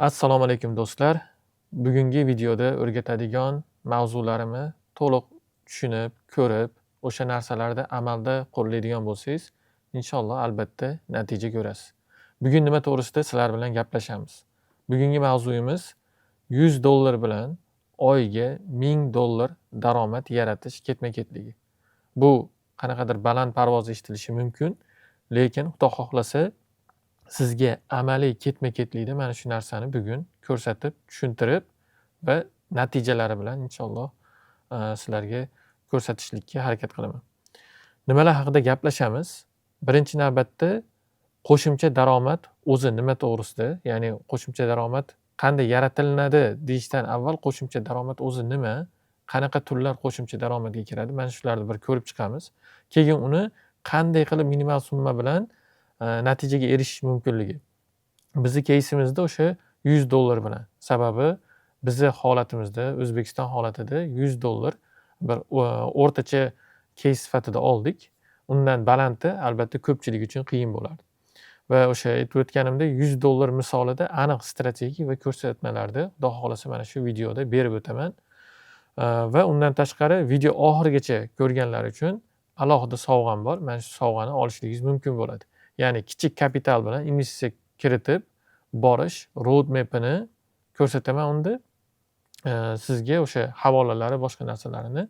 Assalomu alaykum do'stlar. Bugungi videoda o'rgatadigan mavzularimni to'liq tushunib, ko'rib, o'sha narsalarni amalda qo'llaydigan bo'lsangiz, inshaalloh albatta natija ko'rasiz. Bugun nima to'g'risida sizlar bilan gaplashamiz? Bugungi mavzuyimiz $100 bilan oyiga $1000 daromad yaratish ketma-ketligi. Bu qanaqadir baland parvoz eshitilishi mumkin, lekin Xudo xohlasa sizga amaliy ketma-ketlikda mana shu narsani bugun ko'rsatib, tushuntirib va natijalari bilan inshaalloh sizlarga ko'rsatishlikka harakat qilaman. Nimalar haqida gaplashamiz? Birinchi navbatda qo'shimcha daromad o'zi nima to'g'risida, ya'ni qo'shimcha daromad qanday yaratilinadi deyishdan avval qo'shimcha daromad o'zi nima, qanaqa turlar qo'shimcha daromadga kiradi, mana shularni bir ko'rib chiqamiz. Keyin uni qanday qilib minimal summa bilan natijaga erishish mumkinligi. Bizni кейsimizda o'sha $100 bilan. Sababi bizni holatimizda, O'zbekiston holatida $100 bir o'rtacha keys sifatida oldik. Undan balandi albatta ko'pchilik uchun qiyin bo'lardi. Va o'sha aytib o'tganimdek $100 misolida aniq strategik va ko'rsatmalarni Xudo xohlasa mana shu videoda berib o'taman. Va undan tashqari video oxirigacha ko'rganlar uchun alohida sovg'am bor. Mana shu sovg'ani olishligingiz mumkin bo'ladi. Ya'ni kichik kapital bilan investitsiya kiritib borish road map'ini ko'rsataman unda. Sizga o'sha havolalari, boshqa narsalarini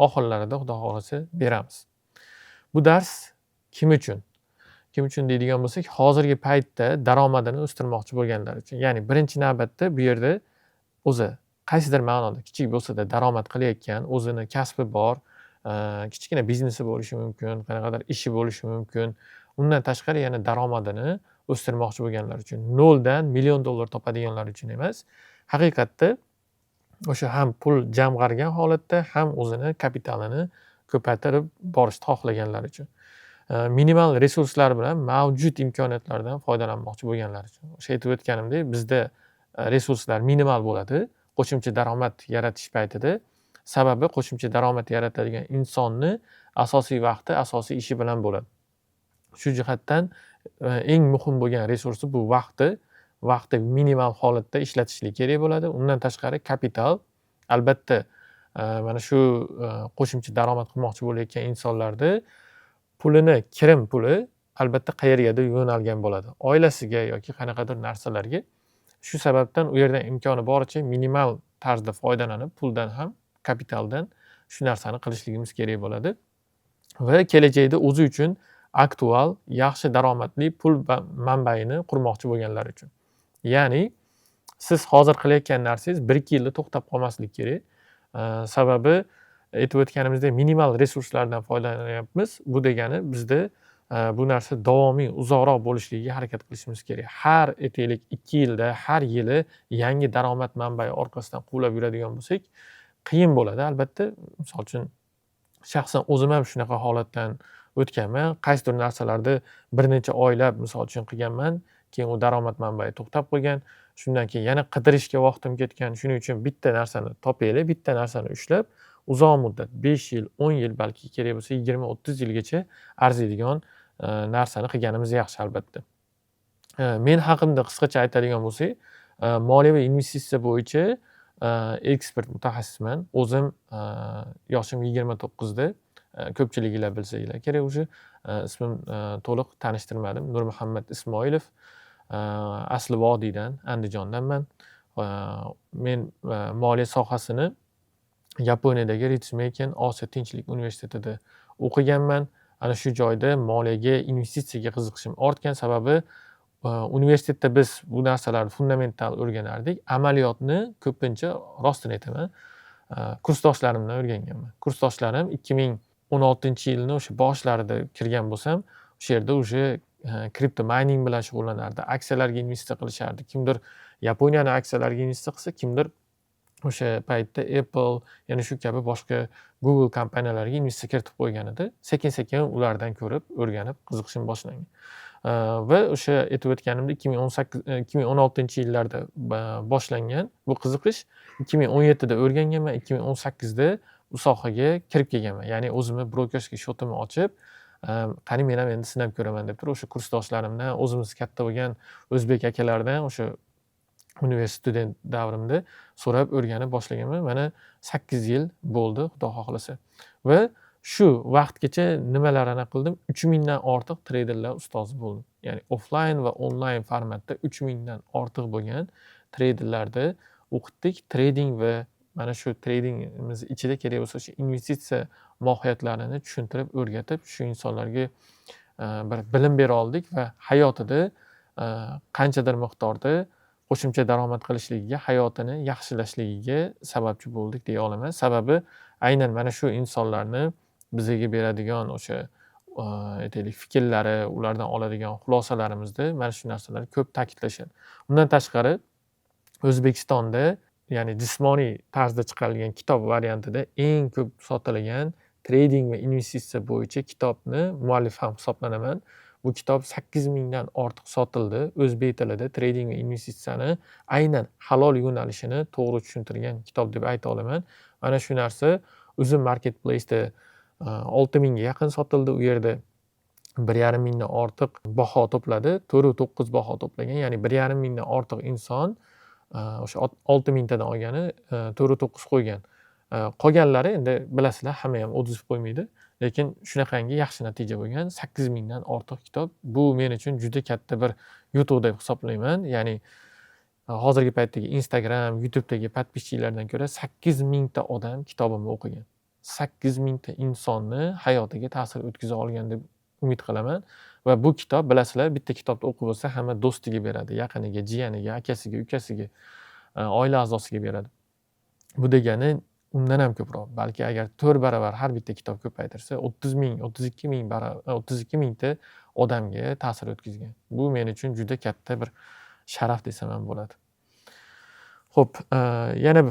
oxirlarida Xudo xohlasa beramiz. Bu dars kim uchun? Kim uchun deydigan bo'lsak, hozirgi paytda daromadini o'stirmoqchi bo'lganlar uchun. Ya'ni birinchi navbatda bu yerda o'zi qaysidir ma'noda kichik bo'lsa-da daromad qilayotgan, o'zini kasbi bor, kichkina biznesi bo'lishi mumkin, qanaqadir ishi bo'lishi mumkin. Undan tashqari yana daromadini o'stirmoqchi bo'lganlar uchun. Noldan $1,000,000 topadiganlar uchun emas. Haqiqatda o'sha ham pul jamg'argan holatda, ham o'zini kapitalini ko'paytirib borishni xohlaganlar uchun. Minimal resurslar bilan mavjud imkoniyatlardan foydalanmoqchi bo'lganlar uchun. O'sha aytib o'tganimdek, bizda resurslar minimal bo'ladi qo'shimcha daromad yaratish paytida. Sababi qo'shimcha daromad yaratadigan insonni asosiy vaqti, asosiy ishi bilan bo'ladi. Shu jihatdan eng muhim bo'lgan resursi bu vaqti. Vaqti minimal holatda ishlatishlik kerak bo'ladi. Undan tashqari kapital albatta mana shu qo'shimcha daromad qilmoqchi bo'layotgan insonlarda pulini, kirim puli albatta qayergadir yo'nalgan bo'ladi. Oilasiga yoki qanaqadir narsalarga. Shu sababdan u yerdan imkoni boricha minimal tarzda foydalanib, puldan ham, kapitaldan shu narsani qilishligimiz kerak bo'ladi. Va kelajakda o'zi uchun aktual, yaxshi daromadli pul manbaini qurmoqchi bo'lganlar uchun. Ya'ni siz hozir qilayotgan narsangiz 1-2 yilda to'xtab qolmasligi kerak. Sababi aytib o'tganimizdek minimal resurslardan foydalanyapmiz. Bu degani bizda bu narsa davomiy uzoqroq bo'lishligiga harakat qilishimiz kerak. Har aytaylik 2 yilda, har yili yangi daromad manbai orqasidan quvlab yuradigan bo'lsak, qiyin bo'ladi. Albatta, misol uchun shaxsan o'zim ham shunaqa holatdan o'tganman. Qaysidir narsalarni bir necha oylab misol uchun qilganman. Keyin u daromad manbai to'xtab qolgan. Shundan keyin yana qidirishga vaqtim ketgan. Shuning uchun bitta narsani topaylik, bitta narsani ushlab, uzoq muddat 5 yil, 10 yil balki kerak bo'lsa 20-30 yilgacha arziydigan narsani qilganimiz yaxshi albatta. Men haqimda qisqacha aytadigan bo'lsak, moliyaviy investitsiya bo'yicha ekspert mutaxassisman. O'zim yoshim 29 da. Ko'pchiliginglar bilsanglar kerak o'sha ismim to'liq tanishtirmadim. Nurmuhammad Ismoilov. Asli Vodiydan, Andijondanman. Men moliya sohasini Yaponiyadagi Ritsumeiken Osiyo Tinchlik universitetida o'qiganman. Ana shu joyda moliyaga, investitsiyaga qiziqishim ortgan. Sababi universitetda biz bu narsalarni fundamental o'rganardik. Amaliyotni ko'pincha rostini aytaman, kursdoshlarimdan o'rganganman. Kursdoshlarim 2016-yilni o'sha boshlarida kirgan bo'lsam, o'sha yerda o'sha kripto mining bilan shug'ullanardi. Aksiyalarga investitsiya qilishardi. Kimdir Yaponiyaning aksiyalariga investitsiya qilsa, kimdir o'sha paytda Apple, yana shu kabi boshqa Google kompaniyalariga investitsiya kiritib qo'ygan edi. Sekin-sekin ulardan ko'rib, o'rganib, qiziqishim boshlangan. Va o'sha aytib o'tganimdek 2016-yillarda boshlangan bu qiziqish 2017da o'rganganman, 2018da bu sohaga kirib kelganman. Ya'ni o'zimni brokerskiy shotimni ochib, qani men ham endi sinab ko'raman deb turib o'sha kursdoshlarimdan, o'zimiz katta bo'lgan o'zbek akalardan o'sha universitet student davrimda so'rab o'rganib boshlaganman. Mana 8 yil bo'ldi, Xudo xohlasa. Va shu vaqtgacha nimalarni qildim? 3000 dan ortiq treyderlar ustozi bo'ldim. Ya'ni offline va onlayn formatda 3000 dan ortiq bo'lgan treyderlarni o'qitdik. Trading va mana shu tradingimiz ichida kerak bo'lsa o'sha investitsiya mohiyatlarini tushuntirib, o'rgatib, shu insonlarga bir bilim bera oldik va hayotida qanchadir miqdorda qo'shimcha daromad qilishligiga, hayotini yaxshilashligiga sababchi bo'ldik deya olaman. Sababi aynan mana shu insonlarni bizga beradigan o'sha aytaylik fikrlari, ulardan oladigan xulosalarimizda mana shu narsalarni ko'p ta'kidlashadi. Undan tashqari O'zbekistonda, ya'ni jismoniy tarzda chiqarilgan kitob variantida eng ko'p sotilgan trading va investitsiya bo'yicha kitobni muallif ham hisoblanaman. Bu kitob 8000 dan ortiq sotildi. O'zbek tilida trading va investitsiyani aynan halol yo'nalishini to'g'ri tushuntirgan kitob deb ayta olaman. Mana shu narsa Uzum Marketplace'da 6000 ga yaqin sotildi. U yerda 1,5 mingdan ortiq baho to'pladi. 4.9 baho to'plagan. Ya'ni 1,5 mingdan ortiq inson o'sha 6000 tadan olgani 4.9 qo'ygan. Qolganlari endi bilasizlar, hamma ham o'tqizib qo'ymaydi. Lekin shunaqangi yaxshi natija bo'lgan. 8000 dan ortiq kitob. Bu men uchun juda katta bir yutuq deb hisoblayman. Ya'ni hozirgi paytdagi Instagram, YouTube'dagi podpischiklardan ko'ra 8000 ta odam kitobimni o'qigan. 8000 ta insonni hayotiga ta'sir o'tkaza olgan deb umid qilaman. Va bu kitob, bilasizlar, bitta kitobni o'qib bo'lsa, hamma do'stiga beradi, yaqiniga, jiyaniga, akasiga, ukasiga, oila a'zosiga beradi. Bu degani undan ham ko'proq. Balki agar 4 baravar har bitta kitob ko'paytirsa, 30 ming, 32 ming 32 mingta odamga ta'sir o'tkazgan. Bu men uchun juda katta bir sharaf desam ham bo'ladi. Xo'p, yana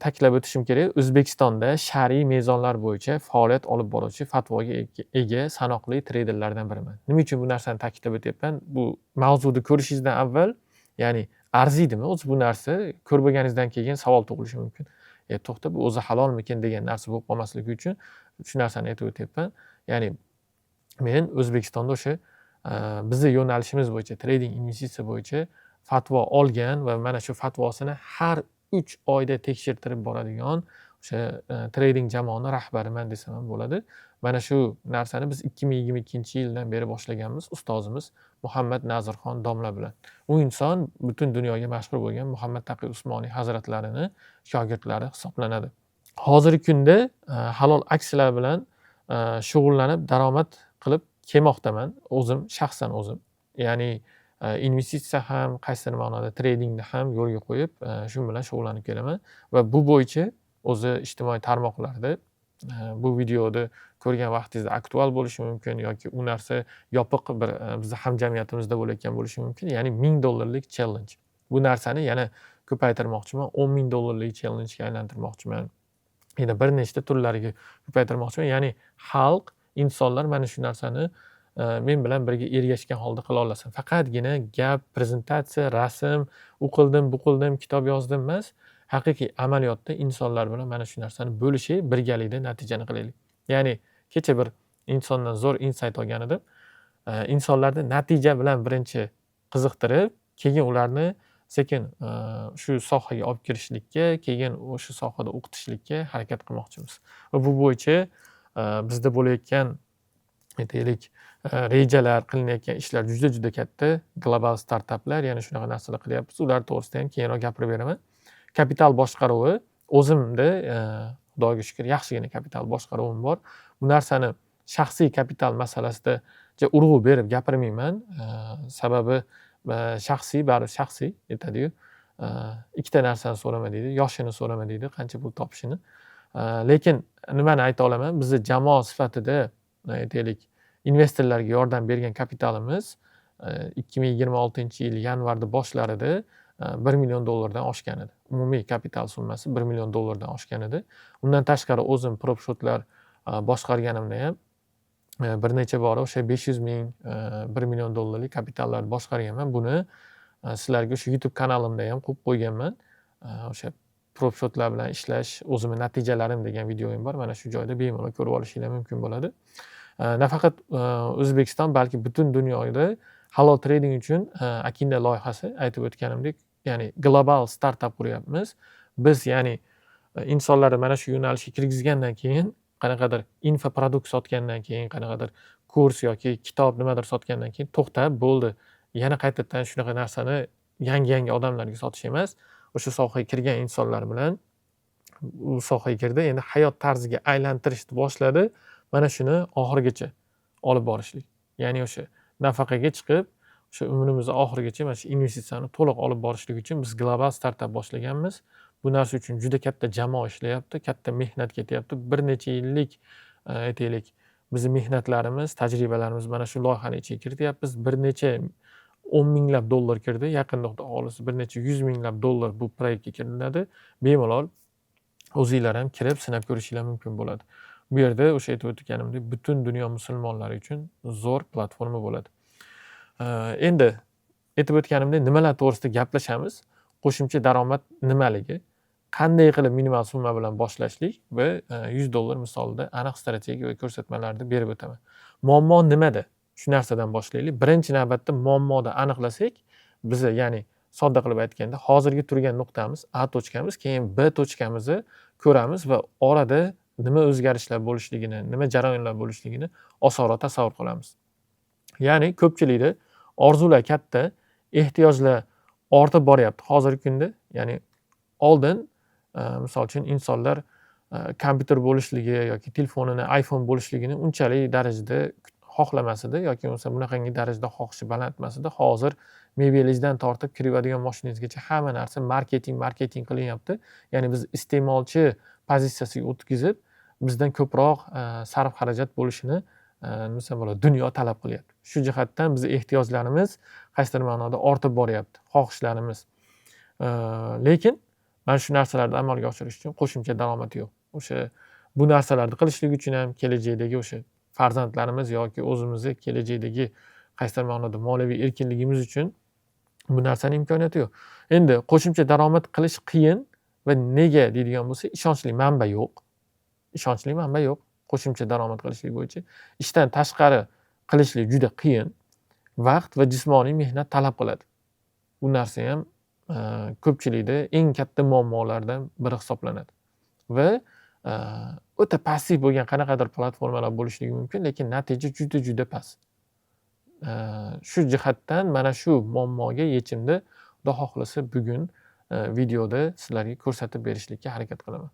ta'kidlab o'tishim kerak. O'zbekistonda shar'iy mezonlar bo'yicha faoliyat olib boruvchi fatvoga ega sanoqli treyderlardan biriman. Nima uchun bu narsani ta'kidlab o'tyapman? Bu mavzuni ko'rishingizdan avval, ya'ni arziydimi o'zi bu narsa? Ko'rib bo'lganingizdan keyin savol tug'ilishi mumkin. To'xta, bu o'zi halolmikin degan narsa bo'lib qolmasligi uchun shu narsani aytib o'tyapman. Ya'ni men O'zbekistonda o'sha bizning yo'nalishimiz bo'yicha, trading, investitsiya bo'yicha fatvo olgan va mana shu fatvosini har 3 oyda tekshirtirib boradigan o'sha trading jamoani rahbariman desam ham bo'ladi. Mana shu narsani biz 2022-yildan beri boshlaganmiz ustozimiz Muhammad Nazirxon domla bilan. U inson butun dunyoga mashhur bo'lgan Muhammad Taqiy Usmoniy hazratlarini shogirdlari hisoblanadi. Hozirgi kunda halol aksiyalar bilan shug'ullanib daromad qilib kelmoqdaman, o'zim, shaxsan o'zim. Ya'ni investitsiya ham, qaysidir ma'noda tradingni ham yo'lga qo'yib, shu bilan shug'ullanib kelaman va bu bo'yicha o'zi ijtimoiy tarmoqlarda bu videoni ko'rgan vaqtingizda aktual bo'lishi mumkin yoki u narsa yopiq bir bizning hamjamiyatimizda bo'layotgan bo'lishi mumkin. Ya'ni $1000 challenge. Bu narsani yana ko'paytirmoqchiman. $10,000 challenge ga aylantirmoqchiman. Yana bir nechta turlariga ko'paytirmoqchiman. Ya'ni xalq, insonlar mana shu narsani men bilan birga ergashgan holda qila olasin. Faqatgina gap, prezentatsiya, rasm, u qildim, bu qildim, kitob yozdim emas, haqiqiy amaliyotda insonlar bilan mana shu narsani bo'lishib, birgalikda natijani qilaylik. Ya'ni kecha bir insondan zo'r insight olgan edim. Insonlarni natija bilan birinchi qiziqtirib, keyin ularni sekin shu sohaga olib kirishlikka, keyin o'sha sohada o'qitishlikka harakat qilmoqchimiz. Va bu bo'yicha bizda bo'layotgan aytaylik rejalar, qilinayotgan ishlar juda katta. Global startaplar, ya'ni shunaqa narsalar qilyapmiz. Ular to'g'risida ham keyinroq gapirib beraman. Kapital boshqaruvi o'zimda Xudoga shukr yaxshigina kapital boshqaruvim bor. Bu narsani shaxsiy kapital masalasida urg'u berib gapirmayman. Sababi shaxsiy, baribir shaxsiy aytadi-yu. Ikkita narsani so'rama deydi, yoshini so'rama deydi, qancha pul topishini. Lekin nimani ayta olaman? Bizni jamoa sifatida aytaylik investorlarga yordam bergan kapitalimiz 2026-yil yanvarda boshlarida $1 million dan oshgan edi. Umumiy kapital summasi $1 million dan oshgan edi. Undan tashqari o'zim PropShotlar boshqarganimda ham bir necha bora o'sha 500 ming, $1 million kapitallarni boshqarganman. Buni sizlarga o'sha YouTube kanalimda ham qo'yib qo'yganman. O'sha PropShotlar bilan ishlash, o'zimning natijalarim degan videoyim bor. Mana shu joyda bemalol ko'rib olishingiz mumkin bo'ladi. Nafaqat O'zbekiston, balki butun dunyoda halol trading uchun Akinda loyihasi aytib o'tganimdek ya'ni global startap quryapmiz. Biz ya'ni insonlarni mana shu yo'nalishga kirgizgandan keyin, qanaqadir infoprodukt sotgandan keyin, qanaqadir kurs yoki kitob nimadir sotgandan keyin to'xtab, bo'ldi. Yana qaytadan shunaqa narsani yangi odamlarga sotish emas, o'sha sohaga kirgan insonlar bilan u sohaga kirdi, endi hayot tarziga aylantirishni boshladi. Mana shuni oxirigacha olib borishlik. Ya'ni o'sha nafaqaga chiqib, o'sha umrimizni oxirigacha mana shu investitsiyani to'liq olib borishlik uchun biz global startap boshlaganmiz. Bu narsa uchun juda katta jamoa ishlayapti, katta mehnat ketyapti. Bir necha yillik aytaylik, bizni mehnatlarimiz, tajribalarimiz mana shu loyihani ichiga kirityapmiz. Bir necha 10 minglab dollar kirdi. Yaqinda xudo xohlasa bir necha 100 minglab dollar bu proyektga kiritiladi. Bemalol o'zinglar ham kirib sinab ko'rishinglar mumkin bo'ladi. Bu yerda o'sha aytib o'tganimdek, butun dunyo musulmonlari uchun zo'r platforma bo'ladi. Endi aytib o'tganimdek, nimalar to'g'risida gaplashamiz? Qo'shimcha daromad nimaligi? Qanday qilib minimal summa bilan boshlashlik va $100 misolida aniq strategiya va ko'rsatmalarni berib o'taman. Muammo nimada? Shu narsadan boshlaylik. Birinchi navbatda muammoni aniqlasak, biz ya'ni sodda qilib aytganda, hozirgi turgan nuqtamiz A tochkamiz, keyin B tochkamizni ko'ramiz va orada nima o'zgarishlar bo'lishligini, nima jarayonlar bo'lishligini osonroq tasavvur qilamiz. Ya'ni ko'pchilikda orzular katta, ehtiyojlar ortib boryapti hozirgi kunda. Ya'ni oldin misol uchun insonlar kompyuter bo'lishligi yoki telefonini iPhone bo'lishligini unchalik darajada xohlamas edi yoki bo'lmasa bunaqangi darajada xohishi baland emas edi. Hozir mebelingizdan tortib kiradigan mashinangizgacha hamma narsa marketing qilinyapti. Ya'ni biz iste'molchi pozitsiyasiga o'tkazib, bizdan ko'proq sarf xarajat bo'lishini nima bo'ladi, dunyo talab qilyapti. Shu jihatdan biz ehtiyojlarimiz qaysidir ma'noda ortib boryapti, xohishlarimiz. Lekin mana shu narsalarni amalga oshirish uchun qo'shimcha daromad yo'q. O'sha bu narsalarni qilishlik uchun ham kelajakdagi o'sha farzandlarimiz yoki o'zimizni kelajakdagi qaysidir ma'noda moliyaviy erkinligimiz uchun bu narsaning imkoniyati yo'q. Endi qo'shimcha daromad qilish qiyin va nega deydigan bo'lsa, ishonchli manba yo'q. Ishonchli manba yo'q qo'shimcha daromad qilishlik bo'yicha. Ishdan tashqari qilishlik juda qiyin, vaqt va jismoniy mehnat talab qiladi. Bu narsa ham ko'pchilikda eng katta muammolardan biri hisoblanadi. Va o'ta passiv bo'lgan qanaqadir platformalar bo'lishligi mumkin, lekin natija juda past. Shu jihatdan mana shu muammoga yechimni xudo xohlasa bugun videoda sizlarga ko'rsatib berishlikka harakat qilaman.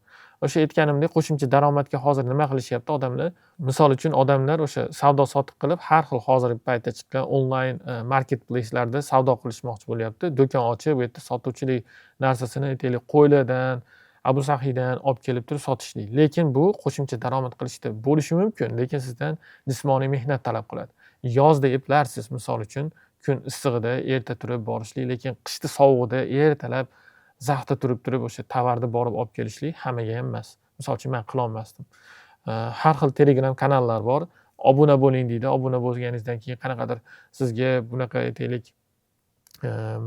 O'sha aytganimdek, qo'shimcha daromadga hozir nima qilishyapti odamlar? Misol uchun odamlar o'sha savdo sotiq qilib, har xil hozirgi paytda chiqqan onlayn marketplace'larda savdo qilishmoqchi bo'lyapti. Do'kon ochib, bu yerda sotuvchilik narsasini aytaylik qo'ylardan, Abu Sahiydan olib kelib turib sotishlik. Lekin bu qo'shimcha daromad qilishda bo'lishi mumkin, lekin sizdan jismoniy mehnat talab qiladi. Yozda eplarsiz, misol uchun kun issig'ida erta turib borishlik, lekin qishda sovug'ida ertalab zaxda turib o'sha tovarni borib olib kelishlik hammaga ham emas. Misol uchun men qila olmasdim. Har xil Telegram kanallar bor. Obuna bo'ling deydi. Obuna bo'lganingizdan keyin qanaqadir sizga bunaqa aytaylik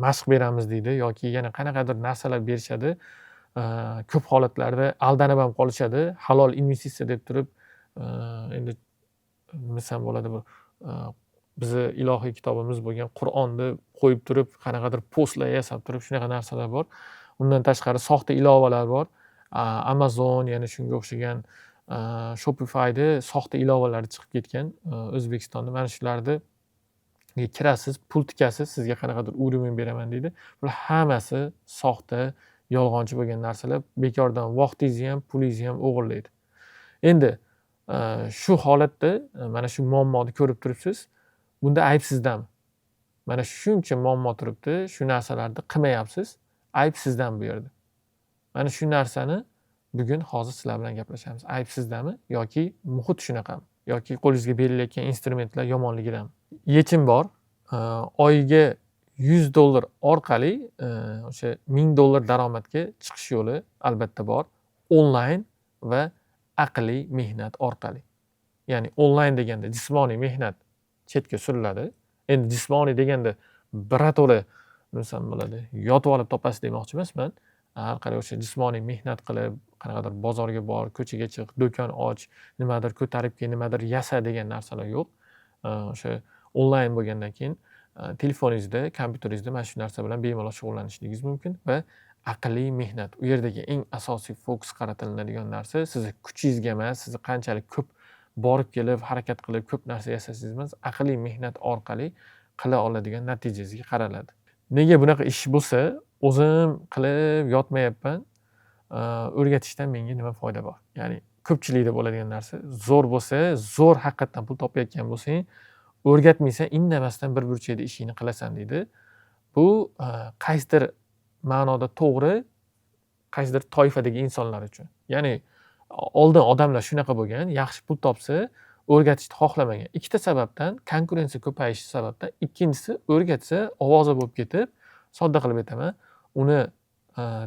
mashq beramiz deydi yoki yana qanaqadir narsalar berishadi. Ko'p holatlarda aldanib ham qolishadi. Halol investitsiya deb turib, endi desam bo'ladi, bu bizni ilohiy kitobimiz bo'lgan Qur'onni qo'yib turib, qanaqadir postlar yasab turib, shunaqa narsalar bor. Undan tashqari soxta ilovalar bor. Amazon, yana shunga o'xshagan Shopify'da soxta ilovalar chiqib ketgan O'zbekistonda. Mana shularni kirasiz, pul tikasiz, sizga qanaqadir urumin beraman deydi. Bular hammasi soxta, yolg'onchi bo'lgan narsalar. Bekordan vaqtingizni ham, pulingizni ham o'g'irlaydi. Endi shu holatda mana shu muammoni ko'rib turibsiz. Bunda ayb sizdami? Mana shuncha muammo turibdi, shu narsalarni qilmayapsiz. Ayb sizdan bu yerda. Mana shu narsani bugun hozir sizlar bilan gaplashamiz. Ayb sizdami yoki muhit shunaqami? Yoki qo'lingizga berilayotgan instrumentlar yomonligidami? Yechim bor. Oyiga $100 orqali o'sha $1000 daromadga chiqish yo'li albatta bor. Onlayn va aqliy mehnat orqali. Ya'ni onlayn deganda jismoniy mehnat chetga suriladi. Endi jismoniy deganda birato'la desam bo'ladi, yotib olib topasiz demoqchi emasman. Har qalay o'sha jismoniy mehnat qilib, qanaqadir bozorga bor, ko'chaga chiq, do'kon och, nimadir ko'tarib kel, nimadir yasa degan narsalar yo'q. O'sha onlayn bo'lgandan keyin telefoningizda, kompyuteringizda mana shu narsa bilan bemalol shug'ullanishingiz mumkin va aqliy mehnat. U yerdagi eng asosiy fokus qaratiladigan narsa sizni kuchingizga emas, sizni qanchalik ko'p borib kelib, harakat qilib ko'p narsa yasasangiz emas, aqliy mehnat orqali qila oladigan natijangizga qaraladi. Nega bunaqa ish bo'lsa, o'zim qilib yotmayapman. O'rgatishdan menga nima foyda bor? Ya'ni ko'pchilikda bo'ladigan narsa, zo'r bo'lsa, zo'r haqiqatdan pul topayotgan bo'lsang, o'rgatmaysan, indamasdan bir burchakda ishingni qilasan deydi. Bu qaysidir ma'noda to'g'ri, qaysidir toifadagi insonlar uchun. Ya'ni oldin odamlar shunaqa bo'lgan, yaxshi pul topsa, o'rgatishni xohlamagan. Ikkita sababdan, konkurensiya ko'payishi sababdan, ikkinchisi o'rgatsa ovoza bo'lib ketib, sodda qilib aytaman, uni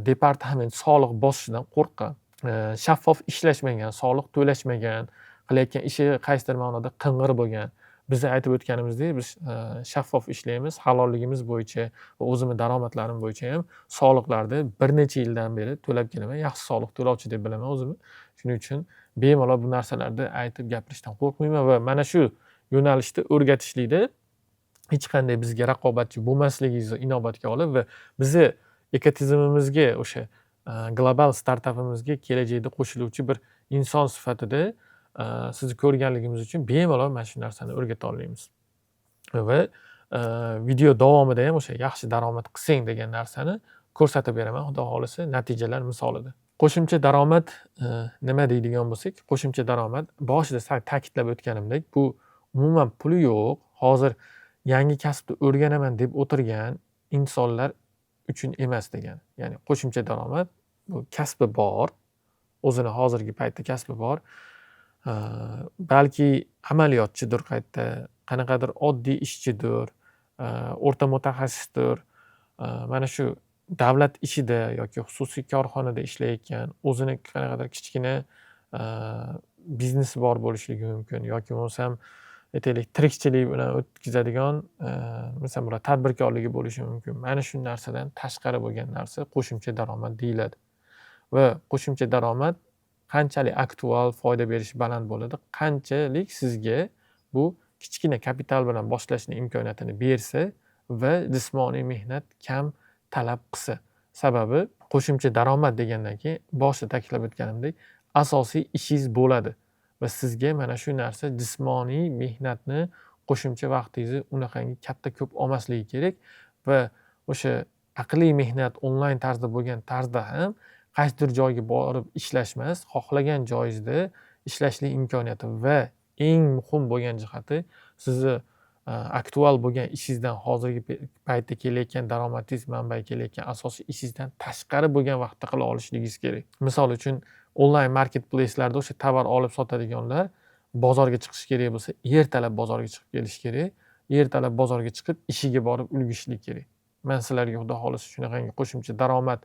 departament soliq bosishidan qo'rqqan. Shaffof ishlashmagan, soliq to'lashmagan, qilayotgan ishi qaysidir ma'noda qing'ir bo'lgan. Biz aytib o'tganimizdek, biz shaffof ishlaymiz, halolligimiz bo'yicha va o'zimni daromadlarim bo'yicha ham soliqlarni bir necha yildan beri to'lab kelaman. Yaxshi soliq to'lovchi deb bilaman o'zimni. Shuning uchun bemalol bu narsalarni aytib gapirishdan qo'rqmayman va mana shu yo'nalishda o'rgatishlikda hech qanday bizga raqobatchi bo'lmasligingizni inobatga olib va bizni ekotizimimizga, o'sha global startapimizga kelajakda qo'shiluvchi bir inson sifatida sizni ko'rganligimiz uchun bemalol mana shu narsani o'rgata olamiz. Va video davomida ham o'sha yaxshi daromad qilsang degan narsani ko'rsatib beraman, xudo xohlasa, natijalar misolida. Qo'shimcha daromad nima deydigan bo'lsak, qo'shimcha daromad boshida ta'kidlab o'tganimdek, bu umuman puli yo'q, hozir yangi kasbni o'rganaman deb o'tirgan insonlar uchun emas degan. Ya'ni qo'shimcha daromad bu kasbi bor, o'zini hozirgi paytda kasbi bor. Balki amaliyotchidir qayta, qanaqadir oddiy ishchidir, o'rta mutaxassisdir. Mana shu davlat ishida yoki xususiy korxonada ishlayotgan, o'zini qanaqadir kichkina biznesi bor bo'lishligi mumkin yoki bo'lmasam aytaylik tirikchilik bilan o'tkazadigan masalan bular tadbirkorligi bo'lishi mumkin. Mana shu narsadan tashqari bo'lgan narsa qo'shimcha daromad deyiladi. Va qo'shimcha daromad qanchalik aktual, foyda berishi baland bo'ladi, qanchalik sizga bu kichkina kapital bilan boshlashni imkoniyatini bersa va jismoniy mehnat kam talab qilsa. Sababi qo'shimcha daromad degandan keyin boshida ta'kidlab o'tganimdek, asosiy ishingiz bo'ladi va sizga mana shu narsa jismoniy mehnatni qo'shimcha vaqtingizni unaqangi katta ko'p olmasligi kerak va o'sha aqliy mehnat onlayn tarzda bo'lgan tarzda ham qaysidir joyga borib ishlash emas, xohlagan joyingizda ishlashlik imkoniyati va eng muhim bo'lgan jihati sizni aktual bo'lgan ishingizdan hozirgi paytda kelayotgan daromadingiz manbai kelayotgan asosiy ishingizdan tashqari bo'lgan vaqtda qila olishligingiz kerak. Misol uchun onlayn marketplace'larda o'sha tovar olib sotadiganlar bozorga chiqish kerak bo'lsa, ertalab bozorga chiqib kelish kerak. Ertalab bozorga chiqib ishiga borib ulgurishlik kerak. Men sizlarga xudo xolisa shunaqangi qo'shimcha daromad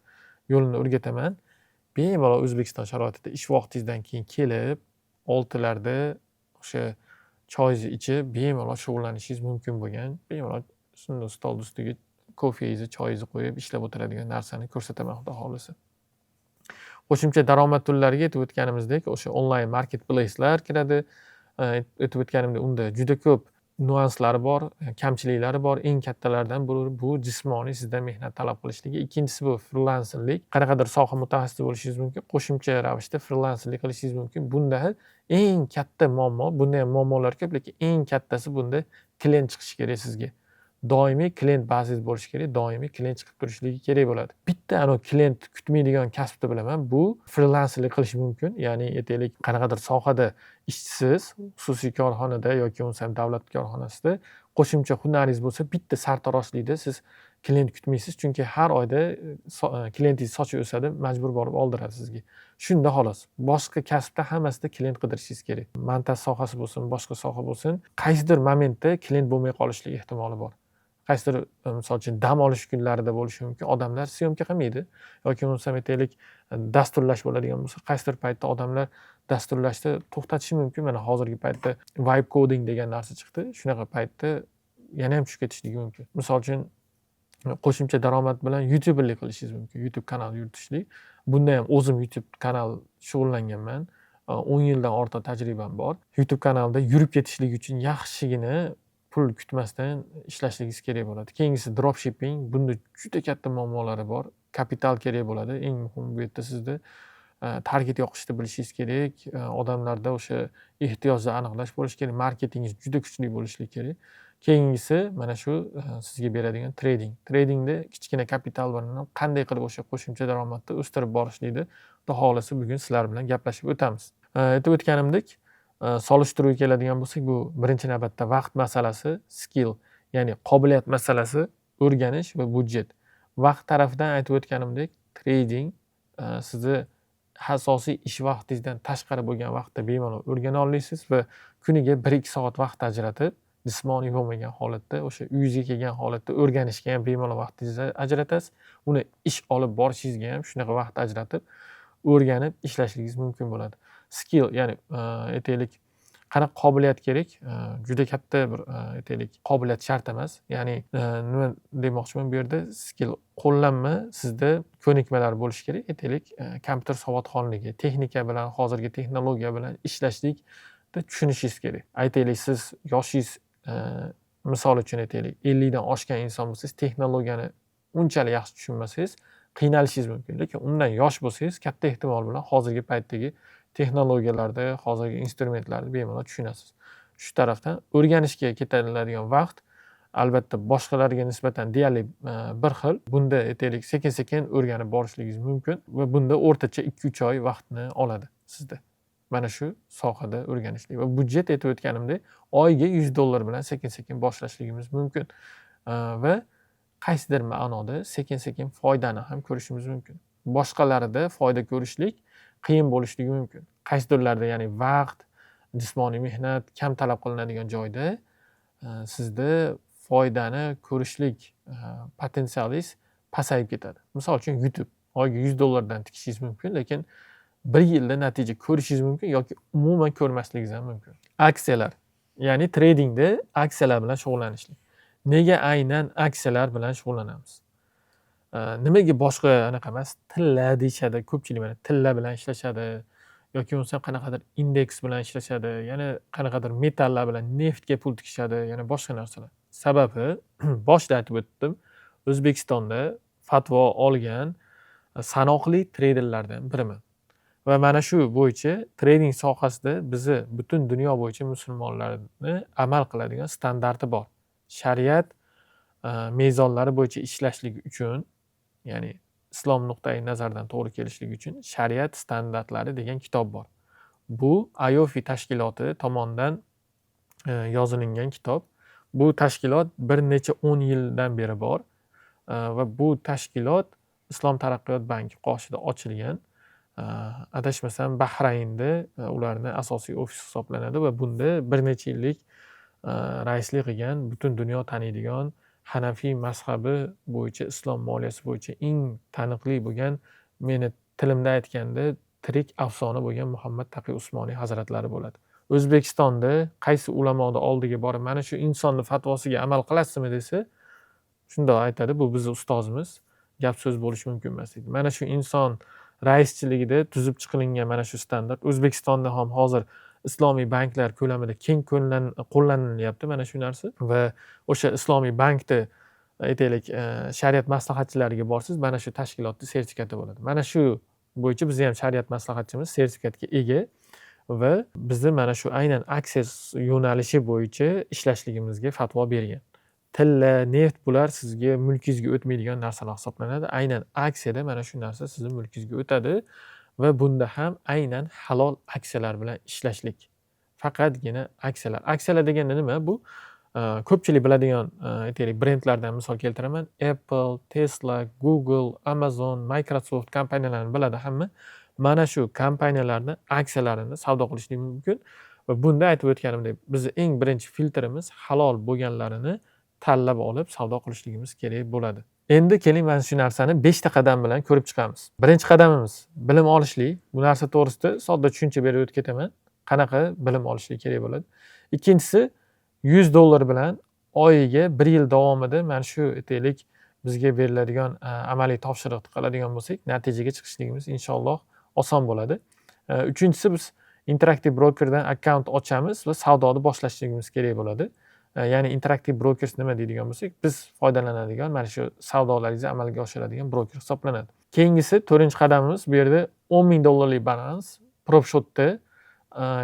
yo'lini o'rgataman. Bemalol O'zbekiston sharoitida ish vaqtingizdan keyin kelib, 6 larda o'sha choyingizni ichib, bemalol shug'ullanishingiz mumkin bo'lgan, bemalol stol ustiga kofeingizni, choyingizni qo'yib ishlab o'tiradigan narsani ko'rsataman xudo xolisa. Qo'shimcha daromad turlariga aytib o'tganimizdek, o'sha onlayn marketplace'lar kiradi. Aytib o'tganimdek, unda juda ko'p nuanslari bor, kamchiliklari bor. Eng kattalaridan biri bu jismoniy sizdan mehnat talab qilishligi. Ikkinchisi bu frilanserlik. Qanaqadir soha mutaxassisi bo'lishingiz mumkin, qo'shimcha ravishda frilanserlik qilishingiz mumkin. Bunda eng katta muammo, bunda ham muammolar ko'p, lekin eng kattasi bunda klient chiqishi kerak sizga. Doimiy klient bazingiz bo'lishi kerak, doimiy klient chiqib turishligi kerak bo'ladi. Bitta klient kutmaydigan kasbni bilaman, bu frilanserlik qilish mumkin. Ya'ni aytaylik, qanaqadir sohada ishchisiz, xususiy korxonada yoki bo'lmasam davlat korxonasida qo'shimcha hunaringiz bo'lsa, bitta sartaroshlikda siz klient kutmaysiz, chunki har oyda klientingiz sochi o'sadi, majbur borib oldiradi sizga. Shunda xolos. Boshqa kasbda hammasida klient qidirishingiz kerak. Montaj sohasi bo'lsin, boshqa soha bo'lsin, qaysidir momentda klient bo'lmay qolishlik ehtimoli bor. Qaysidir misol uchun dam olish kunlarida bo'lishi mumkin. Odamlar syomka qilmaydi yoki bo'lmasam aytaylik dasturlash bo'ladigan bo'lsa, qaysidir paytda odamlar dasturlashni to'xtatishi mumkin. Mana hozirgi paytda vibe coding degan narsa chiqdi. Shunaqa paytda yana ham tushib ketishligi mumkin. Misol uchun qo'shimcha daromad bilan youtuberlik qilishingiz mumkin. YouTube kanal yuritishlik. Bunda ham o'zim YouTube kanal shug'ullanganman. 10 yildan ortiq tajribam bor. YouTube kanalda yurib ketishligi uchun yaxshigina pul kutmasdan ishlashingiz kerak bo'ladi. Keyingisi dropshipping. Bunda juda katta muammolari bor. Kapital kerak bo'ladi. Eng muhimi bu yerda sizda target yoqishni bilishingiz kerak. Odamlarda o'sha ehtiyojni aniqlash bo'lishi kerak. Marketingingiz juda kuchli bo'lishi kerak. Keyingisi mana shu sizga beradigan trading. Tradingda kichkina kapital bilan qanday qilib o'sha qo'shimcha daromadni o'stirib borishlikni Xudo xohlasa bugun sizlar bilan gaplashib o'tamiz. Aytib o'tganimdek, solishtiruvga keladigan bo'lsak, bu birinchi navbatda vaqt masalasi, skill, ya'ni qobiliyat masalasi, o'rganish va budjet. Vaqt tarafidan aytib o'tganimdek, trading sizni asosiy ish vaqtingizdan tashqari bo'lgan vaqtda bemalol o'rgana olasiz va kuniga 1-2 soat vaqt ajratib, jismoniy bo'lmagan holatda, o'sha uyingizga kelgan holatda o'rganishga ham bemalol vaqtingizni ajratasiz. Uni ish olib borishingizga ham shunaqa vaqt ajratib, o'rganib ishlashingiz mumkin bo'ladi. Skill, ya'ni aytaylik, qanaqa qobiliyat kerak? Juda katta bir aytaylik, qobiliyat shart emas. Ya'ni nima demoqchiman bu yerda? Skill, qo'llanma sizda ko'nikmalar bo'lishi kerak. Aytaylik, kompyuter savodxonligi, texnika bilan, hozirgi texnologiya bilan ishlashlikni tushunishingiz kerak. Aytaylik, siz yoshingiz misol uchun aytaylik, 50 dan oshgan inson bo'lsangiz, texnologiyani unchalik yaxshi tushunmasangiz, qiynalishingiz mumkin. Lekin undan yosh bo'lsangiz, katta ehtimol bilan hozirgi paytdagi texnologiyalarni, hozirgi instrumentlarni bemalol tushunasiz. Shu tarafdan o'rganishga ketiladigan vaqt albatta boshqalarga nisbatan deyarli bir xil. Bunda aytaylik, sekin-sekin o'rganib borishligingiz mumkin va bunda o'rtacha 2-3 oy vaqtni oladi sizda. Mana shu sohada o'rganishlik va budjet aytib o'tganimdek, oyiga $100 bilan sekin-sekin boshlashligimiz mumkin va qaysidir ma'noda sekin-sekin foydani ham ko'rishimiz mumkin. Boshqalarida foyda ko'rishlik qiyin bo'lishligi mumkin. Qaysidirlarda, ya'ni vaqt, jismoniy mehnat kam talab qilinadigan joyda sizda foydani ko'rishlik potensialingiz pasayib ketadi. Misol uchun YouTube oyiga $100 dan tikishingiz mumkin, lekin 1 yilda natija ko'rishingiz mumkin yoki umuman ko'rmasligingiz ham mumkin. Aksiyalar, ya'ni tradingda aksiyalar bilan shug'ullanishlik. Nega aynan aksiyalar bilan shug'ullanamiz? Nimaga boshqa anaqa emas, tilla deyishadi, ko'pchilik mana tilla bilan ishlashadi yoki bo'lmasa qanaqadir indeks bilan ishlashadi, yana qanaqadir metallar bilan, neftga pul tikishadi, yana boshqa narsalar. Sababi boshida aytib o'tdim, O'zbekistonda fatvo olgan sanoqli treyderlardan biriman. Va mana shu bo'yicha trading sohasida bizni butun dunyo bo'yicha musulmonlarni amal qiladigan standarti bor. Shariat mezonlari bo'yicha ishlashlik uchun, ya'ni islom nuqtai nazaridan to'g'ri kelishligi uchun shariat standartlari degan kitob bor. Bu IOFI tashkiloti tomonidan yozilingan kitob. Bu tashkilot bir necha 10 yildan beri bor va bu tashkilot Islom taraqqiyot banki qoshida ochilgan. Adashmasam Bahraynda ularning asosiy ofisi hisoblanadi va bunda bir necha yillik raislik qilgan, butun dunyo taniydigan Hanafiy mazhabi bo'yicha, islom moliyasi bo'yicha eng taniqli bo'lgan, meni tilimda aytganda tirik afsona bo'lgan Muhammad Taqiy Usmoniy hazratlari bo'ladi. O'zbekistonda qaysi ulamoni oldiga borib mana shu insonni fatvosiga amal qilasizmi desa, shundoq aytadi, bu bizning ustozimiz, gap so'z bo'lishi mumkin emas deydi. Mana shu inson raischiligida tuzib chiqilingan mana shu standart O'zbekistonda ham hozir islomiy banklar ko'lamida keng qo'llanilyapti mana shu narsa va o'sha islomiy bankda aytaylik, shariat maslahatchilariga borsiz, mana shu tashkilotning sertifikati bo'ladi. Mana shu bo'yicha biz ham shariat maslahatchimiz sertifikatga ega va bizni mana shu aynan aksiya yo'nalishi bo'yicha ishlashligimizga fatvo bergan. Tilla, neft bular sizga mulkingizga o'tmaydigan narsalar hisoblanadi. Aynan aksiyada mana shu narsa sizning mulkingizga o'tadi va bunda ham aynan halol aksiyalar bilan ishlashlik. Faqatgina aksiyalar. Aksiyalar deganda nima? Bu ko'pchilik biladigan aytaylik brendlardan misol keltiraman. Apple, Tesla, Google, Amazon, Microsoft kompaniyalarini biladi hamma. Mana shu kompaniyalarning aksiyalarini savdo qilishlik mumkin va bunda aytib o'tganimdek, bizning eng birinchi filtrimiz halol bo'lganlarini tanlab olib savdo qilishligimiz kerak bo'ladi. Endi keling mana shu narsani 5 ta qadam bilan ko'rib chiqamiz. Birinchi qadamimiz bilim olishlik. Bu narsa to'g'risida sodda tushuncha berib o'tib ketaman. Qanaqa bilim olishlik kerak bo'ladi. Ikkinchisi, $100 bilan oyiga 1 yil davomida mana shu aytaylik bizga beriladigan amaliy topshiriqni qiladigan bo'lsak, natijaga chiqishligimiz inshaalloh oson bo'ladi. Uchinchisi, biz interaktiv brokerdan akkaunt ochamiz va savdoni boshlashligimiz kerak bo'ladi. Ya'ni interaktiv brokers nima deydigan bo'lsak, biz foydalanadigan mana shu savdolaringizni amalga oshiradigan broker hisoblanadi. Keyingisi 4-qadamimiz bu yerda $10,000 balans PropShotda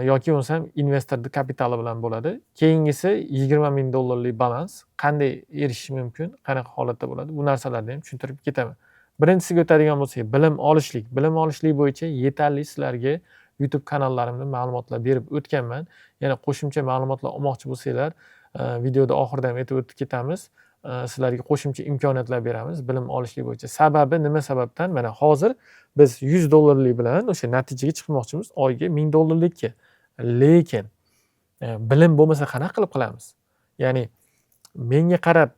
yoki bo'lmasam investorning kapitali bilan bo'ladi. Keyingisi $20,000 balans qanday erishish mumkin, qanaqa holatda bo'ladi, bu narsalarni ham tushuntirib ketaman. Birinchisiga o'tadigan bo'lsak, bilim olishlik. Bilim olishlik bo'yicha yetarli sizlarga YouTube kanallarimda ma'lumotlar berib o'tganman. Yana qo'shimcha ma'lumotlar olmoqchi bo'lsanglar, videoda oxirida ham aytib o'tib ketamiz. Sizlarga qo'shimcha imkoniyatlar beramiz bilim olishlik bo'yicha. Sababi nima sababdan? Mana hozir biz $100 bilan o'sha natijaga chiqmoqchimiz oyiga $1000 ga. Lekin bilim bo'lmasa qanaqa qilib qilamiz? Ya'ni menga qarab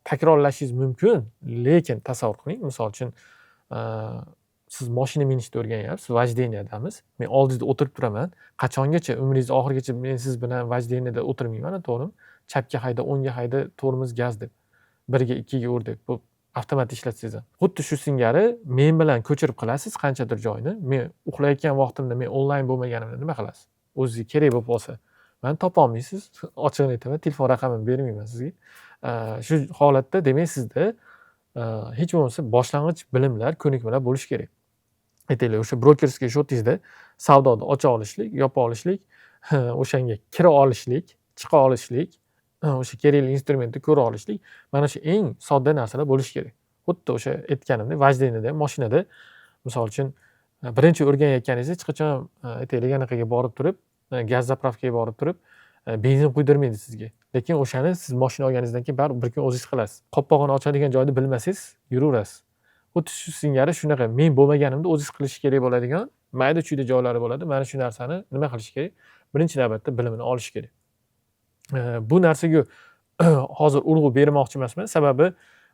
takrorlashingiz mumkin, lekin tasavvur qiling, misol uchun siz mashina minishni o'rganyapsiz, vojdeniyadamiz. Men oldingizda o'tirib turaman. Qachongacha, umringiz oxirigacha men siz bilan vojdeniyada o'tirmayman, to'g'rimi? Chapga hayda, o'ngga hayda, tormoz, gaz deb. 1ga 2ga ur deb. Bu avtomat ishlatsangiz ham. Xuddi shu singari men bilan ko'chirib qilasiz qanchadir joyni. Men uxlayotgan vaqtimda, men onlayn bo'lmaganimda nima qilasiz? O'zingizga kerak bo'lib qolsa, meni topa olmaysiz. Ochig'ini aytaman, telefon raqamimni bermayman sizga. Shu holatda demak sizda hech bo'lmasa boshlang'ich bilimlar, ko'nikmalar bo'lishi kerak. Aytaylik, o'sha brokersga shotingizda savdoni ocha olishlik, yopa olishlik, o'shanga kira olishlik, chiqa olishlik, o'sha kerakli instrumentni ko'ra olishlik, mana shu eng sodda narsalar bo'lishi kerak. Xuddi o'sha aytganimdek, vojdeniyada, mashinada misol uchun birinchi o'rganayotganingizda hech qachon aytaylik anaqaga borib turib, gaz zapravkaga borib turib, benzin quydirmaydi sizga. Lekin o'shani siz mashina olganingizdan keyin baribir bir kun o'zingiz qilasiz. Qopqog'ini ochadigan joyni bilmasangiz, yuraverasiz. Xuddi shu singari shunaqa men bo'lmaganimda o'zingiz qilish kerak bo'ladigan mayda-chuyda joylari bo'ladi. Mana shu narsani nima qilish kerak? Birinchi navbatda bilimini olish kerak. Bu narsaga hozir urg'u bermoqchi emasman. Sababi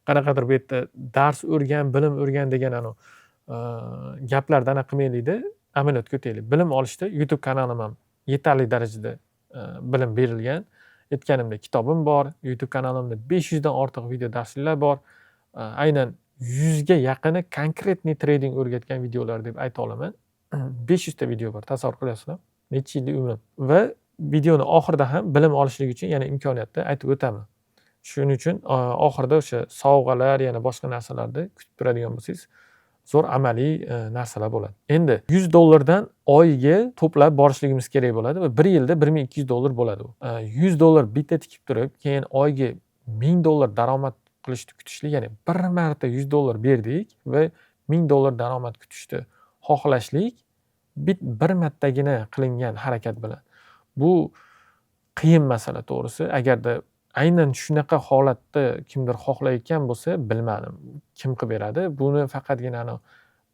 qanaqadir bu yerda dars o'rgan, bilim o'rgan degan gaplardan qilmaylikda, amaliyotga o'taylik. Bilim olishda YouTube kanalim ham yetarli darajada bilim berilgan. Aytganimdek, kitobim bor, YouTube kanalimda 500 dan ortiq video darsliklar bor. Aynan 100 ga yaqini konkretniy trading o'rgatgan videolar deb ayta olaman. 500 ta video bor, tasavvur qilasizlar. Necha yillik umrim. Va videoni oxirida ham bilim olishlik uchun yana imkoniyatni aytib o'taman. Shuning uchun oxirida o'sha sovg'alar, yana boshqa narsalarni kutib turadigan bo'lsangiz, zo'r amaliy narsalar bo'ladi. Endi $100 dan oyiga to'plab borishligimiz kerak bo'ladi va 1 yilda $1200 bo'ladi u. $100 bitta tikib turib, keyin oyiga $1000 daromad qilishni kutishlik, ya'ni bir marta $100 berdik va $1000 daromad kutishni xohlashlik bir martagina qilingan harakat bilan. Bu qiyin masala to'g'risi. Agarda aynan shunaqa holatda kimdir xohlayotgan bo'lsa, bilmadim, kim qilib beradi. Buni faqatgina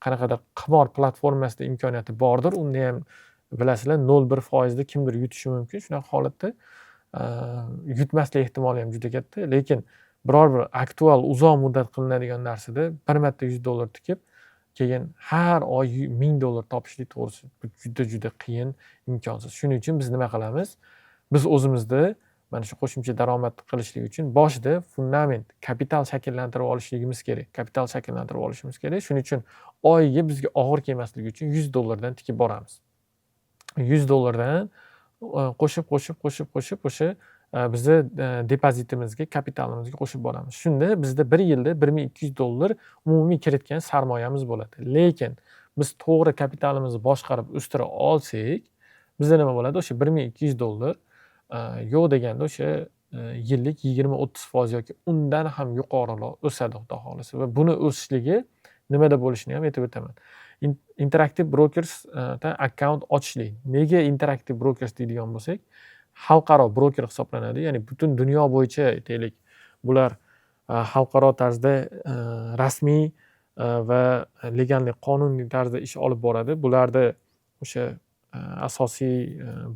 qanaqadir qimor platformasida imkoniyati bordir. Unda ham bilasizlar 0.1% da kimdir yutishi mumkin. Shunaqa holatda yutmaslik ehtimoli ham juda katta. Lekin biror bir aktual uzoq muddat qilinadigan narsada bir marta $100 tikib, keyin har oy $1000 topishlik to'g'risi juda qiyin, imkonsiz. Shuning uchun biz nima qilamiz? Biz o'zimizda mana shu qo'shimcha daromad qilishlik uchun boshida fundament, kapital shakllantirib olishligimiz kerak. Kapital shakllantirib olishimiz kerak. Shuning uchun oyiga bizga og'ir kelmasligi uchun $100 dan tikib boramiz. $100 dan qo'shib o'sha bizni depozitimizga, kapitalimizga qo'shib boramiz. Shunda bizda 1 yilda $1200 umumiy kiritgan sarmoyamiz bo'ladi. Lekin biz to'g'ri kapitalimizni boshqarib o'stira olsak, bizda nima bo'ladi? O'sha $1200 yo'q deganda o'sha yillik 20-30% yoki undan ham yuqoriroq o'sadi, xudo xolisa. Va buni o'sishligi nimada bo'lishini ham aytib o'taman. Interactive Brokers da akkaunt ochishlik. Nega Interactive Brokers deydigan bo'lsak, xalqaro broker hisoblanadi. Ya'ni butun dunyo bo'yicha aytaylik, bular xalqaro tarzda rasmiy va legalli qonuniy tarzda ish olib boradi. Bularda o'sha asosiy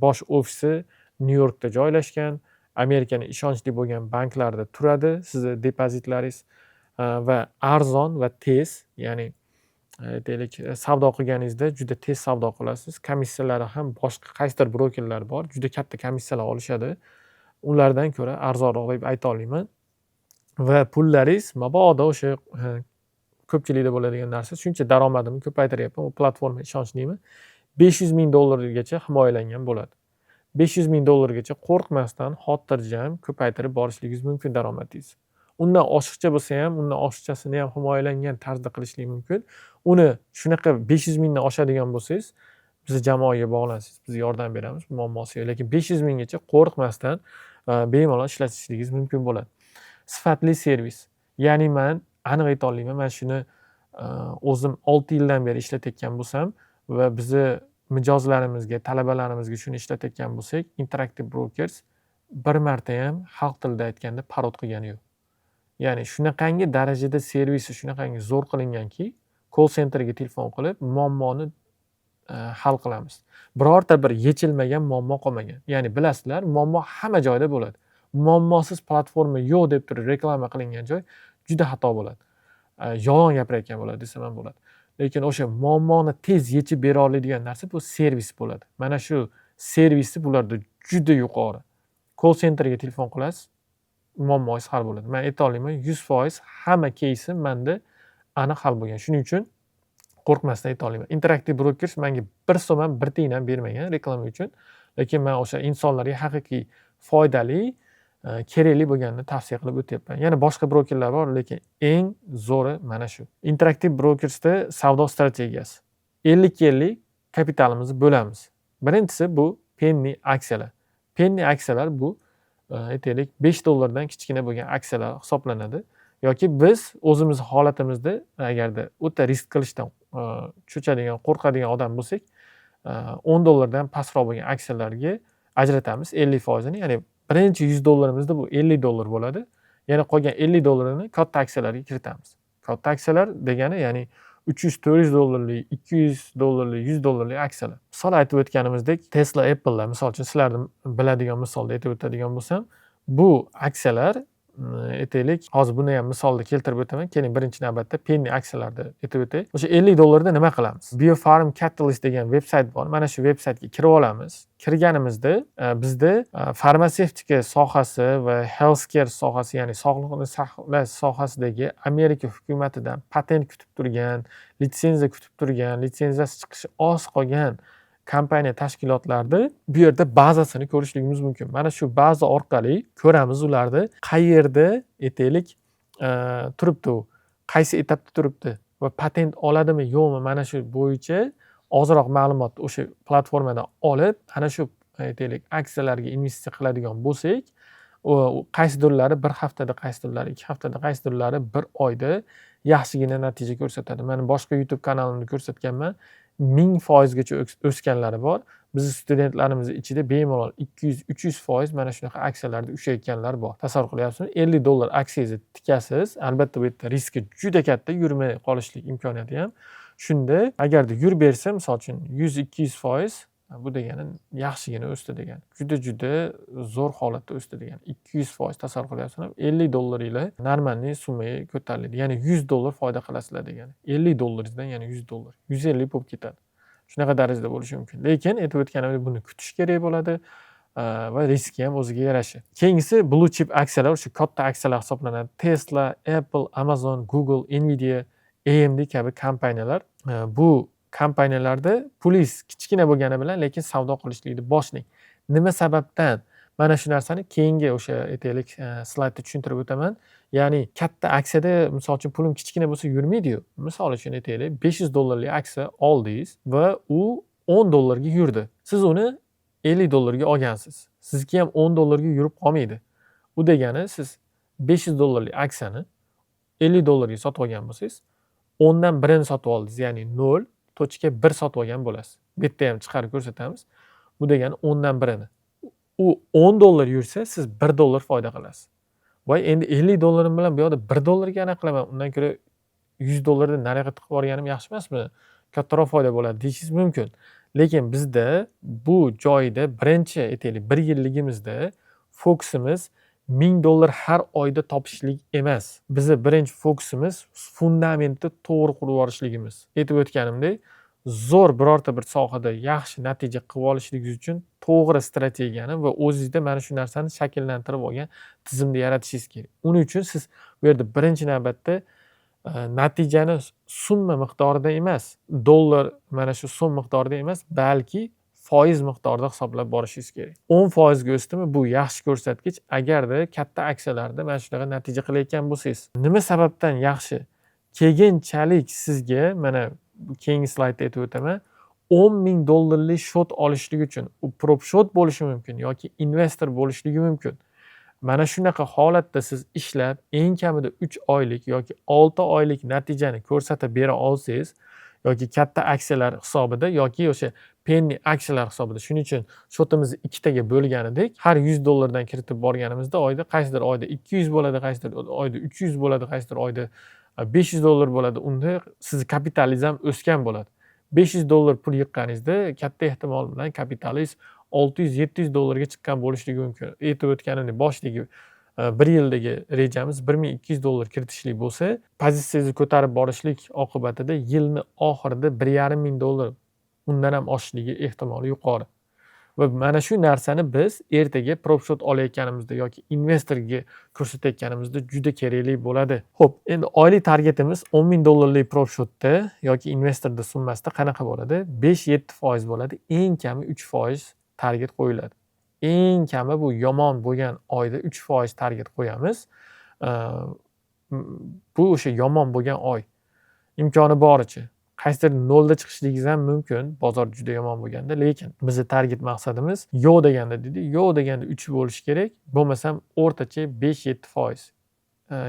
bosh ofisi New Yorkda joylashgan, Amerikaning ishonchli bo'lgan banklarda turadi. Sizni depozitlaringiz va arzon va tez, ya'ni aytaylik, savdo qilganingizda juda tez savdo qilasiz. Komissiyalari ham boshqa qaysidir brokerlar bor, juda katta komissiyalar olishadi. Ulardan ko'ra arzonroq deb ayta olaman. Va pullaringiz mabodo o'sha ko'pchilikda bo'ladigan narsa, shuncha daromadimni ko'paytiryapman, u platforma ishonchlimi? $500,000 gacha himoyalangan bo'ladi. $500,000 qo'rqmasdan xotirjam ko'paytirib borishligingiz mumkin daromadingizni. Undan oshiqcha bo'lsa ham, undan oshiqchasini ham himoyalangan tarzda qilishlik mumkin. Uni shunaqa 500,000 dan oshadigan bo'lsangiz, bizni jamoaga bog'lansangiz, biz yordam beramiz muammosi yo'q. Lekin 500,000 gacha qo'rqmasdan bemalol ishlatishingiz mumkin bo'ladi. Sifatli servis. Ya'ni men aniq ayta olmayman, men shuni o'zim 6 yildan beri ishlatayotgan bo'lsam va bizni mijozlarimizga, talabalarimizga shuni ishlatayotgan bo'lsak, Interactive Brokers bir marta ham xalq tilida aytganda parod qilgani yo'q. Ya'ni shunaqangi darajada servisi shunaqangi zo'r qilinganki, call centerga telefon qilib muammoni hal qilamiz. Birorta bir yechilmagan muammo qolmagan. Ya'ni bilasizlar, muammo hamma joyda bo'ladi. Muammosiz platforma yo'q deb turib reklama qilingan joy juda xato bo'ladi. Yolg'on gapirayotgan bo'ladi desam ham bo'ladi. Lekin o'sha muammoni tez yechib bera oladigan narsa bu servis bo'ladi. Mana shu servisi bularda juda yuqori. Call centerga telefon qilasiz, muammongiz hal bo'ladi. Men ayta olaman, 100% hamma кейsim menda aniq hal bo'lgan. Shuning uchun qo'rqmasdan ayta olaman. Interactive Brokers menga 1 so'm ham 1 tiyin ham bermagan reklama uchun. Lekin men o'sha insonlarga haqiqiy foydali, kerakli bo'lganini tavsiya qilib o'tyapman. Yana boshqa brokerlar bor, lekin eng zo'ri mana shu. Interactive Brokersda savdo strategiyasi. 50-50 kapitalimizni bo'lamiz. Birinchisi bu penny aksiyalar. Penny aksiyalar bu aytaylik $5 dan kichkina bo'lgan aksiyalar hisoblanadi. Yoki biz o'zimiz holatimizda agarda o'ta risk qilishdan cho'chadigan, qo'rqadigan odam bo'lsak, $10 dan pastroq bo'lgan aksiyalarga ajratamiz 50%ni, ya'ni birinchi $100 bu $50 bo'ladi. Yana qolgan $50 katta aksiyalarga kiritamiz. Katta aksiyalar degani ya'ni $300-400, $200, $100 aksiyalar. Misol aytib o'tganimizdek, Tesla, Apple'lar, misol uchun sizlarni biladigan misolda aytib o'tadigan bo'lsam, bu aksiyalar aytaylik, hozir buni ham misolda keltirib o'taman. Keling, birinchi navbatda penny aksiyalarni aytib o'tay. O'sha $50 da nima qilamiz? Biofarm Catalyst degan veb-sayt bor. Mana shu veb-saytga kirib olamiz. Kirganimizda bizda farmatsevtika sohasi va healthcare sohasi, ya'ni sog'liqni saqlash sohasidagi Amerika hukumatidan patent kutib turgan, litsenziya kutib turgan, litsenziyasi chiqishi oz qolgan kompaniya tashkilotlarida bu yerda bazasini ko'rishligimiz mumkin. Mana shu baza orqali ko'ramiz ularni qayerda aytaylik turibdi, qaysi etapda turibdi va patent oladimi yo'qmi, mana shu bo'yicha ozroq ma'lumot o'sha platformadan olib, ana shu aytaylik aksiyalarga investitsiya qiladigan bo'lsak, qaysidirlari bir haftada, qaysidirlari 2 haftada, qaysidirlari 1 oyda yaxshigina natija ko'rsatadi. Men boshqa YouTube kanalimda ko'rsatganman. 1000% gacha o'sganlari bor. Bizni studentlarimiz ichida bemalol 200-300% mana shunaqa aksiyalarda ushlayotganlar bor. Tasavvur qilyapsizmi? $50 aksiyangizni tikasiz. Albatta bu yerda riski juda katta, yurmay qolishlik imkoniyati ham. Shunda agarda yur bersa, misol uchun 100-200%, bu degani yaxshigina o'sdi degani. Juda zo'r holatda o'sdi degani. 200% tasavvur qilyapsizmi? $50 ila normalniy summaga ko'tariladi. Ya'ni $100 foyda qilasizlar degani. $50 dan yana $100. 150 bo'lib ketadi. Shunaqa darajada bo'lishi mumkin. Lekin aytib o'tganimdek buni kutish kerak bo'ladi va riski ham o'ziga yarasha. Keyingisi blue chip aksiyalar, o'sha katta aksiyalar hisoblanadi. Tesla, Apple, Amazon, Google, Nvidia, AMD kabi kompaniyalar. Bu kompaniyalarda pulingiz kichkina bo'lgani bilan lekin savdo qilishlikni boshlang. Nima sababdan? Mana shu narsani keyingi o'sha aytaylik slaydda tushuntirib o'taman. Ya'ni katta aksiyada misol uchun pulim kichkina bo'lsa yurmaydi-yu. Misol uchun aytaylik $500 aksiya oldingiz va u $10 ga yurdi. Siz uni $50 ga olgansiz. Sizga ham $10 ga yurib qolmaydi. U degani siz $500 aksiyani $50 ga sotib olgan bo'lsangiz, 10 dan 1 ni sotib oldingiz, ya'ni 0.1 sotib olgan bo'lasiz. Bu yerda ham chiqarib ko'rsatamiz. Bu degani 10 dan 1 ni. U $10 yursa, siz $1 foyda qilasiz. Voy, endi $50 bilan bu yoqda $1 ga aniq qilaman. Undan ko'ra $100 dan nariga tiqib olganim yaxshi emasmi? Kattaroq foyda bo'ladi deyishingiz mumkin. Lekin bizda bu joyda birinchi aytaylik 1 yilligimizda fokusimiz $1000 har oyda topishlik emas. Bizi birinchi fokusimiz fundamentni to'g'ri qurib yorishligimiz. Aytib o'tganimdek, zo'r birorta bir sohada yaxshi natija qilib olishligingiz uchun to'g'ri strategiyani va o'zingizda mana shu narsani shakllantirib olgan tizimni yaratishingiz kerak. Uning uchun siz bu yerda birinchi navbatda natijani summa miqdorida emas, dollar mana shu so'm miqdorida emas, balki foiz miqdorida hisoblab borishingiz kerak. 10% ga o'sdimi, bu yaxshi ko'rsatkich. Agarda katta aksiyalarda mana shunaqa natija qilayotgan bo'lsangiz. Nima sababdan yaxshi? Keyinchalik sizga mana keyingi slaydda aytib o'taman. $10,000 shot olishlik uchun, u prop shot bo'lishi mumkin yoki investor bo'lishligi mumkin. Mana shunaqa holatda siz ishlab, eng kamida 3 oylik yoki 6 oylik natijani ko'rsatib bera olsangiz, yoki katta aksiyalar hisobida yoki o'sha penny aksiyalar hisobida. Shuning uchun shotimizni ikkitaga bo'lgan edik. Har $100 dan kiritib borganimizda oyda qaysidir oyda 200 bo'ladi, qaysidir oyda 300 bo'ladi, qaysidir oyda $500 bo'ladi. Unda sizni kapitalingiz ham o'sgan bo'ladi. $500 pul yiqqaningizda katta ehtimol bilan kapitalingiz $600-700 ga chiqqan bo'lishligi mumkin. Aytib o'tganimdek, boshdagi 1 yildagi rejamiz $1,200 kiritishlik bo'lsa, pozitsiyangizni ko'tarib borishlik oqibatida yilni oxirida $1,500 undan ham oshishligi ehtimoli yuqori. Va mana shu narsani biz ertaga prop shot olayotganimizda yoki investorga ko'rsatayotganimizda juda kerakli bo'ladi. Xo'p, endi oylik targetimiz $10,000 prop shotda yoki investorda summasida qanaqa bo'ladi? 5-7% bo'ladi. Eng kami 3% target qo'yiladi. Eng kami bu yomon bo'lgan oyda 3% target qo'yamiz. Bu o'sha yomon bo'lgan oy. Imkoni boricha. Qaysidir 0 da chiqishligingiz ham mumkin, bozor juda yomon bo'lganda, lekin bizning target maqsadimiz yo'q deganda deydi, yo'q deganda 3 bo'lishi kerak, bo'lmasam o'rtacha 5-7%.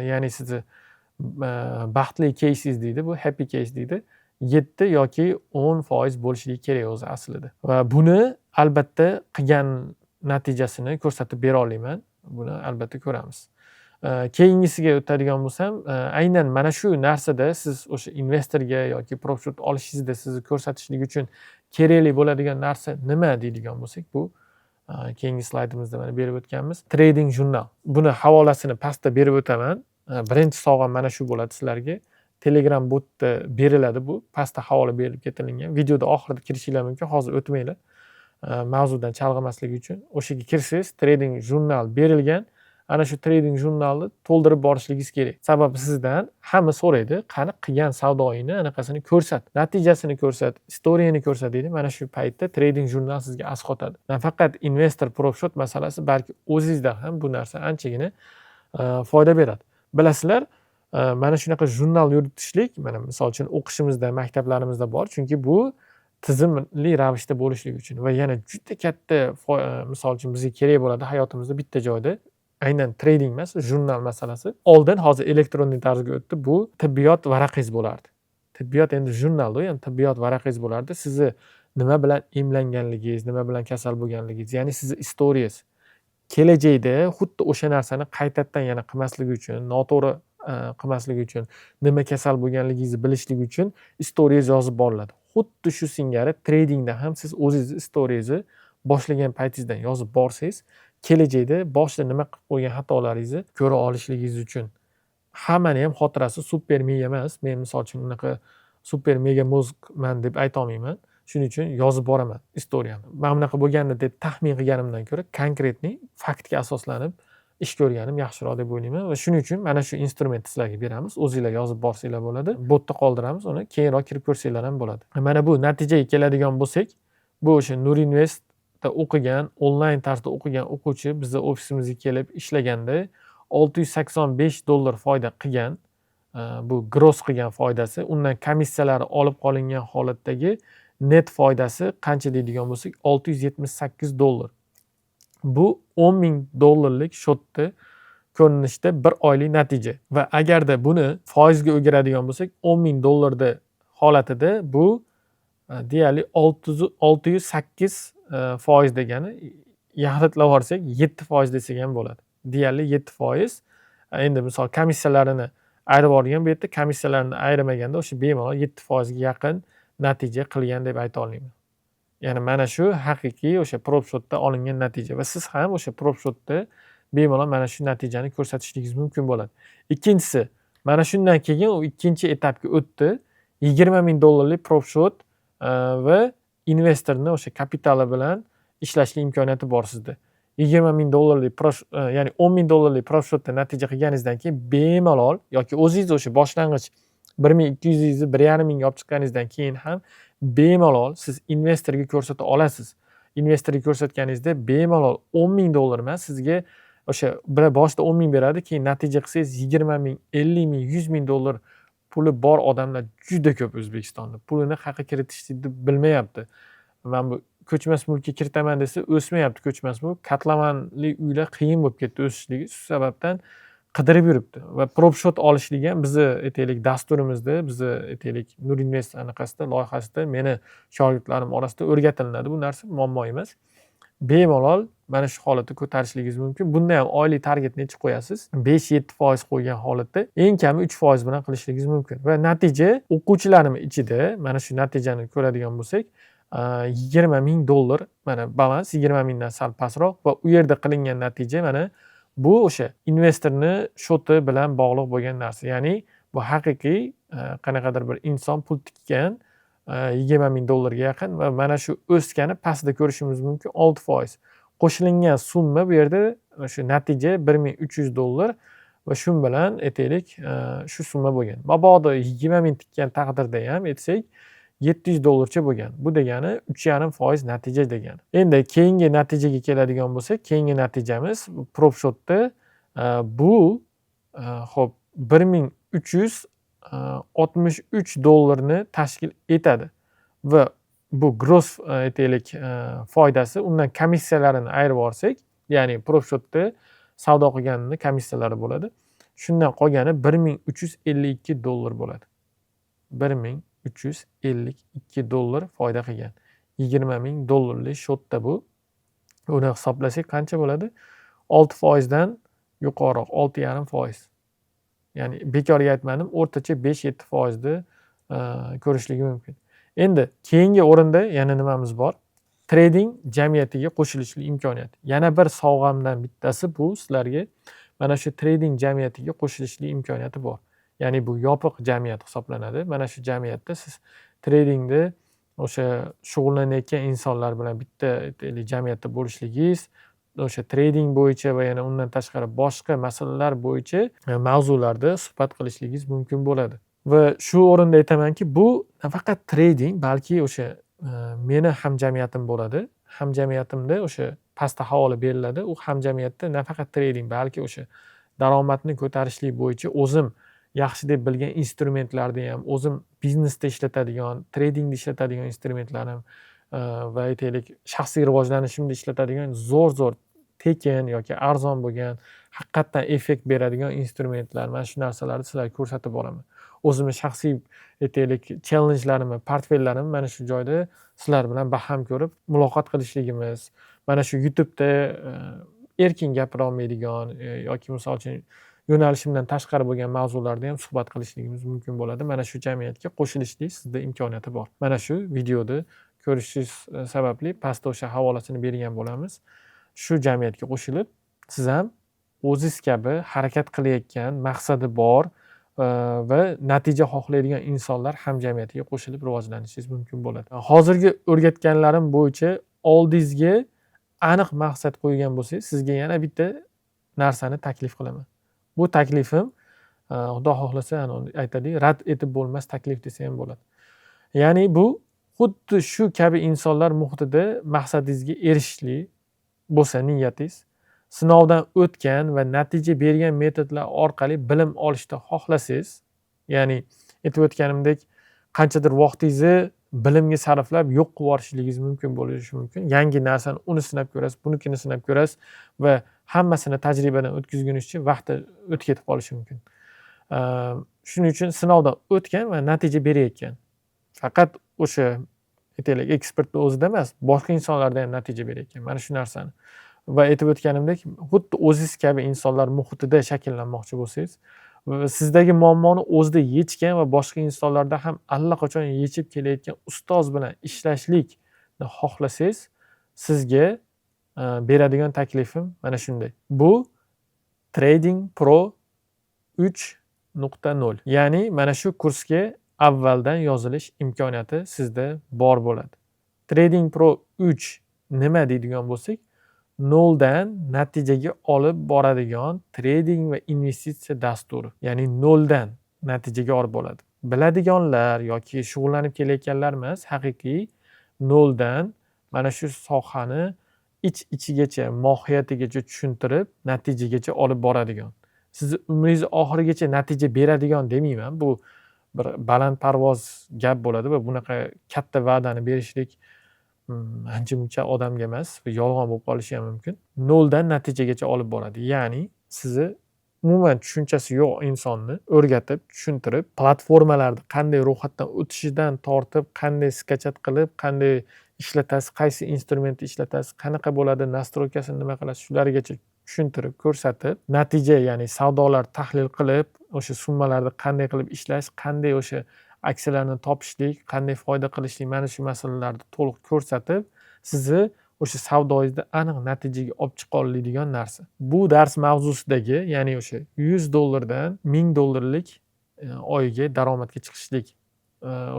Ya'ni sizni baxtli case'ingiz deydi, bu happy case deydi. 7 yoki 10% bo'lishligi kerak o'zi aslida. Va buni albatta qilgan natijasini ko'rsatib bera olaman. Buni albatta ko'ramiz. Keyingisiga o'tadigan bo'lsam, aynan mana shu narsada siz o'sha investorga yoki prop shot olishingizda sizni ko'rsatishlik uchun kerakli bo'ladigan narsa nima deydigan bo'lsak, bu keyingi slaydimizda mana berib o'tganmiz. Trading jurnal. Buni havolasini pastda berib o'taman. Birinchi sovg'am mana shu bo'ladi sizlarga. Telegram botda beriladi bu. Pastda havola berib ketilgan. Videoda oxirida kirishinglar mumkin. Hozir o'tmanglar. Mavzudan chalg'imaslik uchun. O'shaga kirsangiz, trading jurnal berilgan. Ana shu trading jurnalni to'ldirib borishligingiz kerak. Sababi sizdan hamma so'raydi, qani qilgan savdoingni anaqasini ko'rsat, natijasini ko'rsat, istoriyani ko'rsat deydi. Mana shu paytda trading jurnal sizga asqotadi. Nafaqat investor prop shot masalasi, balki o'zingizda ham bu narsa anchagina foyda beradi. Bilasizlar, mana shunaqa jurnal yuritishlik, mana misol uchun o'qishimizda, maktablarimizda bor, chunki bu tizimli ravishda bo'lishligi uchun va yana juda katta misol uchun bizga kerak bo'ladi hayotimizda bitta joyda. Aynan trading emas, jurnal masalasi. Oldin hozir elektronniy tarzga o'tdi. Bu tibbiyot varaqingiz bo'lardi. Tibbiyot endi jurnalda, ya'ni tibbiyot varaqingiz bo'lardi. Sizni nima bilan emlanganligingiz, nima bilan kasal bo'lganligingiz, ya'ni sizni istoriyangiz. Kelajakda xuddi o'sha narsani qaytadan yana qilmasligi uchun, noto'g'ri qilmasligi uchun, nima kasal bo'lganligingizni bilishlik uchun istoriyangiz yozib boriladi. Xuddi shu singari tradingda ham siz o'zingizni istoriyangizni boshlagan paytingizdan yozib borsangiz, kelajakda boshida nima qilib qo'ygan xatolaringizni ko'ra olishligingiz uchun. Hammani ham xotirasi super mega emas. Men misol uchun unaqa super mega mozgman deb ayta olmayman. Shuning uchun yozib boraman istoriyamni. Men bunaqa bo'lganini deb taxmin qilganimdan ko'ra konkretniy faktga asoslanib ish ko'rganim yaxshiroq deb o'ylayman va shuning uchun mana shu instrumentni sizlarga beramiz. O'zingizlar yozib borsanglar bo'ladi. Botda qoldiramiz, uni keyinroq kirib ko'rsanglar ham bo'ladi. Mana bu natijaga keladigan bo'lsak, bu o'sha Nurinvest o'qigan, onlayn tarzda o'qigan o'quvchi bizni ofisimizga kelib ishlaganda $685 foyda qilgan, bu gross qilgan foydasi, undan komissiyalari olib qolingan holatdagi net foydasi qancha deydigan bo'lsak, $678. Bu $10,000 shotda ko'rinishda 1 oylik natija. Va agarda buni foizga o'giradigan bo'lsak, $10,000 da holatida bu deyarli 608 foiz degani, yaxlitlab olsak 7% desak ham bo'ladi. Deyarli 7%. Endi misol komissiyalarini ayirib olgan, bu yerda komissiyalarini ayirmaganda o'sha bemalol 7% ga yaqin natija qilgan deb ayta olaman. Ya'ni mana shu haqiqiy o'sha prop shotda olingan natija va siz ham o'sha prop shotda bemalol mana shu natijani ko'rsatishligingiz mumkin bo'ladi. Ikkinchisi, mana shundan keyin u ikkinchi etapga o'tdi. $20,000 prop shot va investorni o'sha kapitali bilan ishlashga imkoniyati bor sizda. $20,000 ya'ni $10,000 prop shotda natija qilganingizdan keyin bemalol yoki o'zingiz o'sha boshlang'ich 1,200 1,5 mingga olib chiqqaningizdan keyin ham bemalol siz investorga ko'rsata olasiz. investorga ko'rsatganingizda bemalol 10 ming dollar emas, sizga o'sha boshida 10 ming beradi, keyin natija qilsangiz 20 ming, 50 ming, 100 ming dollar puli bor odamlar juda ko'p O'zbekistonda. Pulini qayerga kiritishni bilmayapti. Men bu ko'chmas mulkka kiritaman desa o'smayapti ko'chmas mulk. Katlamanli uylar qiyin bo'lib ketdi o'sishligi. Shu sababdan qidirib yuribdi va propshot olishlik ham bizni aytaylik dasturimizda, bizni aytaylik Nurinvest anaqasida, loyihasida meni shogirdlarim orasida o'rgatilinadi. Bu narsa muammo emas. Bemalol mana shu holatda ko'tarishligingiz mumkin. Bunda ham oylik target necha qo'yasiz? 5-7% qo'ygan holatda eng kami 3% bilan qilishligingiz mumkin. Va natija o'quvchilarim ichida mana shu natijani ko'radigan bo'lsak, 20 ming dollar mana balans 20 mingdan sal pastroq va u yerda qilingan natija mana bu o'sha investorni shoti bilan bog'liq bo'lgan narsa. Ya'ni bu haqiqiy qanaqadir bir inson pul tikkan 20 ming dollarga yaqin va mana shu o'sgani pastda ko'rishimiz mumkin 6%. Qo'shilingan summa bu yerda o'sha natija 1300 dollar va shu bilan aytaylik shu summa bo'lgan. Mabodo 20 ming tikkan taqdirda ham aytsak 700 dollarcha bo'lgan. Bu degani 3,5% natija degani. Endi keyingi natijaga keladigan bo'lsak, keyingi natijamiz propshotda bu xo'p 1363 dollarni tashkil etadi va bu gross aytaylik foydasi, undan komissiyalarini ayirib olsak, ya'ni propshotda savdo qilganini komissiyalari bo'ladi. Shundan qolgani 1352 dollar bo'ladi. 1352 dollar foyda qilgan. 20 ming dollarlik shotda bu. Uni hisoblasak qancha bo'ladi? 6% dan yuqoriroq, 6,5%. Ya'ni bekorga aytmadim, o'rtacha 5-7% ni ko'rishligi mumkin. Endi keyingi o'rinda yana nimamiz bor? Trading jamiyatiga qo'shilishlik imkoniyati. Yana bir sovg'amdan bittasi bu sizlarga mana shu trading jamiyatiga qo'shilishlik imkoniyati bor. Ya'ni bu yopiq jamiyat hisoblanadi. Mana shu jamiyatda siz tradingda o'sha shug'ullanayotgan insonlar bilan bitta jamiyatda bo'lishligingiz, o'sha trading bo'yicha va yana undan tashqari boshqa masalalar bo'yicha mavzularda suhbat qilishligingiz mumkin bo'ladi. Va shu o'rinda aytamanki, bu nafaqat trading, balki o'sha meni hamjamiyatim bo'ladi. Hamjamiyatimda o'sha pastda havola beriladi. U hamjamiyatda nafaqat trading, balki o'sha daromadni ko'tarishlik bo'yicha o'zim yaxshi deb bilgan instrumentlarni ham, o'zim biznesda ishlatadigan, tradingda ishlatadigan instrumentlarim va aytaylik shaxsiy rivojlanishimda ishlatadigan zo'r tekin yoki arzon bo'lgan, haqiqatdan effekt beradigan instrumentlar, mana shu narsalarni sizlarga ko'rsatib boraman. O'zimni shaxsiy aytaylik challenjlarimni, portfellarimni mana shu joyda sizlar bilan baham ko'rib, muloqot qilishligimiz, mana shu YouTube'da erkin gapira olmaydigan yoki misol uchun yo'nalishimdan tashqari bo'lgan mavzularda ham suhbat qilishligimiz mumkin bo'ladi. Mana shu jamiyatga qo'shilishlik sizda imkoniyati bor. Mana shu videoda ko'rishingiz sababli pastda o'sha havolasini bergan bo'lamiz. Shu jamiyatga qo'shilib, siz ham o'zingiz kabi harakat qilayotgan, maqsadi bor va natija xohlaydigan insonlar hamjamiyatiga qo'shilib rivojlanishingiz mumkin bo'ladi. Hozirgi o'rgatganlarim bo'yicha oldingizga aniq maqsad qo'ygan bo'lsangiz, sizga yana bitta narsani taklif qilaman. Bu taklifim Xudo xohlasa aytadi, rad etib bo'lmas taklif desa ham bo'ladi. Ya'ni bu xuddi shu kabi insonlar muhitida maqsadingizga erishishlik bo'lsa niyatingiz, sinovdan o'tgan va natija bergan metodlar orqali bilim olishni xohlasangiz, ya'ni aytib o'tganimdek qanchadir vaqtingizni bilimga sarflab yo'q qilib yuborishligingiz mumkin bo'lishi mumkin. Yangi narsani uni sinab ko'rasiz, bunikini sinab ko'rasiz va hammasini tajribadan o'tkazgunizcha vaqti o'tib ketib qolishi mumkin. Shuning uchun sinovdan o'tgan va natija berayotgan. Faqat o'sha aytaylik ekspertni o'zida emas, boshqa insonlarda ham natija berayotgan. Mana shu narsani va aytib o'tganimdek, xuddi o'zingiz kabi insonlar muhitida shakllanmoqchi bo'lsangiz, sizdagi muammoni o'zida yechgan va boshqa insonlarda ham allaqachon yechib kelayotgan ustoz bilan ishlashlikni xohlasangiz, sizga beradigan taklifim mana shunday. Bu Trading Pro 3.0. Ya'ni mana shu kursga avvaldan yozilish imkoniyati sizda bor bo'ladi. Trading Pro 3 nima deydigan bo'lsak, noldan natijaga olib boradigan trading va investitsiya dasturi. Ya'ni noldan natijaga olib bo'ladi. Biladiganlar yoki shug'ullanib kelayotganlar emas, haqiqiy noldan mana shu sohani ichigacha, mohiyatigacha tushuntirib, natijagacha olib boradigan. Sizni umringiz oxirigacha natija beradigan demayman. Bu bir balandparvoz gap bo'ladi va bunaqa katta va'dani berishlik ancha-muncha odamga emas va yolg'on bo'lib qolishi ham mumkin. Noldan natijagacha olib boradi. Ya'ni sizni umuman tushunchasi yo'q insonni o'rgatib, tushuntirib, platformalarni qanday ro'yxatdan o'tishidan tortib, qanday skachat qilib, qanday ishlatasiz, qaysi instrumentni ishlatasiz, qanaqa bo'ladi, nastroykasini nima qilasiz, shulargacha tushuntirib, ko'rsatib, natija, ya'ni savdolar tahlil qilib, o'sha summalarni qanday qilib ishlash, qanday o'sha aksiyalarni topishlik, qanday foyda qilishlik, mana shu masalalarni to'liq ko'rsatib, sizni o'sha savdoyingizda aniq natijaga olib chiqa oladigan narsa. Bu dars mavzusidagi, ya'ni o'sha $100 dan $1000 oyiga daromadga chiqishlik,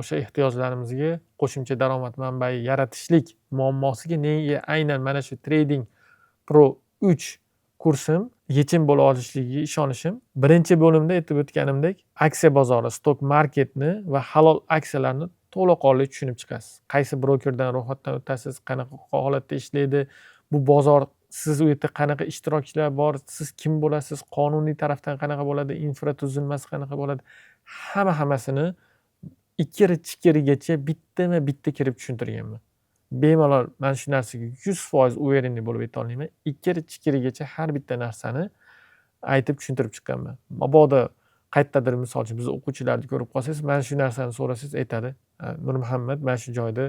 o'sha ehtiyojlarimizga qo'shimcha daromad manbai yaratishlik muammosiga nega aynan mana shu Trading Pro 3 kursim yechim bo'la olishligiga ishonishim. Birinchi bo'limda aytib o'tganimdek, aksiya bozori, stock marketni va halol aksiyalarni to'laqonli tushunib chiqasiz. Qaysi brokerdan ro'yxatdan o'tasiz, qanaqa holatda ishlaydi, bu bozor, siz u yerda qanaqa ishtirokchilar bor, siz kim bo'lasiz, qonuniy tarafdan qanaqa bo'ladi, infratuzilmasi qanaqa bo'ladi, hammasini ikkiri-chikirigacha bittama-bitta kirib tushuntirganman. Bemalol mana shu narsaga 100% уверенный bo'lib ayta olmayman. Ikkiri-chikirigacha har bitta narsani aytib tushuntirib chiqqanman. Mabodo qayerdadir, misol uchun, biz o'quvchilarni ko'rib qolsangiz, mana shu narsani so'rasangiz aytadi, Nurmuhammad mana shu joyda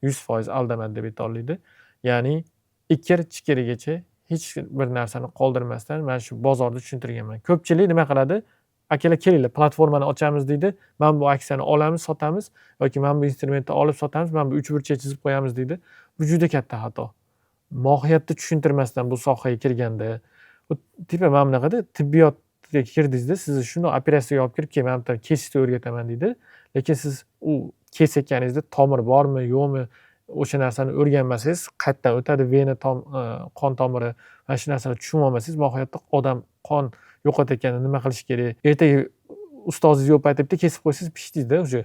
100% aldamadi deb ayta oladi. Ya'ni ikkiri-chikirigacha hech bir narsani qoldirmasdan mana shu bozorni tushuntirganman. Ko'pchilik nima qiladi? Akalar kelinglar, platformani ochamiz deydi. Mana bu aksiyani olamiz, sotamiz yoki mana bu instrumentni olib sotamiz, mana bu 3 burchak chizib qo'yamiz deydi. Bu juda katta xato. Mohiyatni tushuntirmasdan bu sohaga kirganda, tipa mana bunaqada tibbiyotga kirdingizda, sizni shunday operatsiyaga olib kirib, "Mana bu kesishni o'rgataman" deydi. Lekin siz u kesayotganingizda tomir bormi, yo'qmi, o'sha narsani o'rganmasangiz, qayerdan o'tadi vena qon tomiri, mana shu narsani tushunib olmasangiz, mohiyatda odam qon yo'qotayotganda nima qilish kerak? Ertaga ustozingiz yo'q aytibdi, kesib qo'ysangiz pishdingizda уже.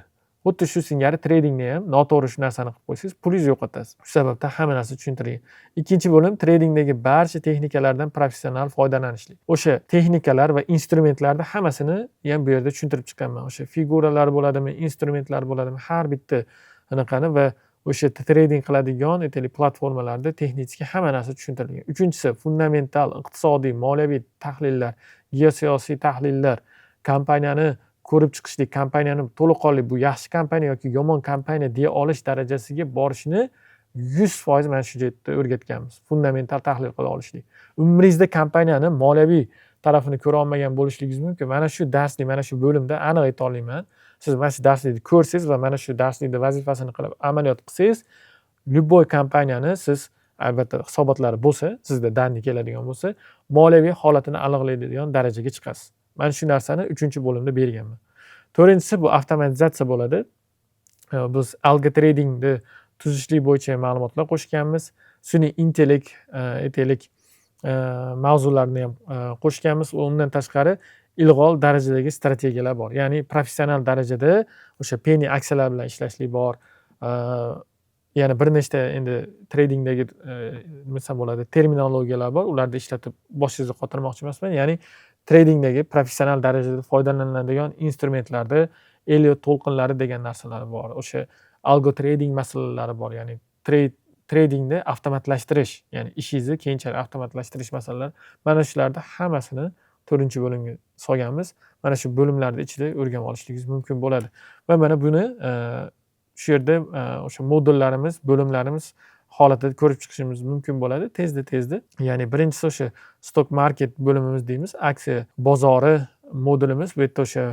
Xuddi shu singari tradingni ham noto'g'ri shu narsani qilib qo'ysangiz, pulingizni yo'qotasiz. Shu sababdan hamma narsa tushuntirilgan. Ikkinchi bo'lim tradingdagi barcha texnikalardan professional foydalanishlik. O'sha texnikalar va instrumentlarni hammasini ham bu yerda tushuntirib chiqqanman. O'sha figuralar bo'ladimi, instrumentlar bo'ladimi, har bitta anaqani va o'sha trading qiladigan aytaylik platformalarda texnik hamma narsa tushuntirilgan. Uchinchisi fundamental iqtisodiy, moliyaviy tahlillar, geosiyosiy tahlillar, kompaniyani ko'rib chiqishlik, kompaniyani to'laqonli bu yaxshi kompaniya yoki yomon kompaniya deya olish darajasiga borishni 100% mana shu yerda o'rgatganmiz. Fundamental tahlil qila olishlik. Umringizda kompaniyani moliyaviy tarafini ko'ra olmagan bo'lishligingiz mumkin. Mana shu darslik, mana shu bo'limda aniq ayta olaman. Siz mana shu darslikni ko'rsangiz va mana shu darslikda vazifasini qilib amaliyot qilsangiz, любой kompaniyani siz, albatta hisobotlari bo'lsa, sizda danli keladigan bo'lsa, moliyaviy holatini aniqlaydigan darajaga chiqasiz. Mana shu narsani 3-bo'limda berganman. 4-si bu avtomatizatsiya bo'ladi. Biz algo tradingni tuzishlik bo'yicha ma'lumotlar qo'shganmiz. Sun'iy intellekt, aytaylik, mavzularni ham qo'shganmiz. Undan tashqari ilg'or darajadagi strategiyalar bor. Ya'ni professional darajada o'sha penny aksiyalar bilan ishlashlik bor. Yana bir nechta endi tradingdagi nima bo'ladi, terminologiyalar bor. Ularni ishlatib boshingizni qotirmoqchi emasman. Ya'ni tradingdagi professional darajada foydalaniladigan instrumentlarda Elliot to'lqinlari degan narsalar bor. O'sha algo trading masalalari bor. Ya'ni tradingni avtomatlashtirish, ya'ni ishingizni keyinchalik avtomatlashtirish masalalari. Mana shularni hammasini 4-bo'limga solganmiz. Mana shu bo'limlarning ichida o'rganib olishligingiz mumkin bo'ladi. Va mana buni shu yerda o'sha modullarimiz, bo'limlarimiz holatida ko'rib chiqishimiz mumkin bo'ladi tezda. Ya'ni birinchisi o'sha stock market bo'limimiz deymiz, aksiya bozori modulimiz. Bu yerda o'sha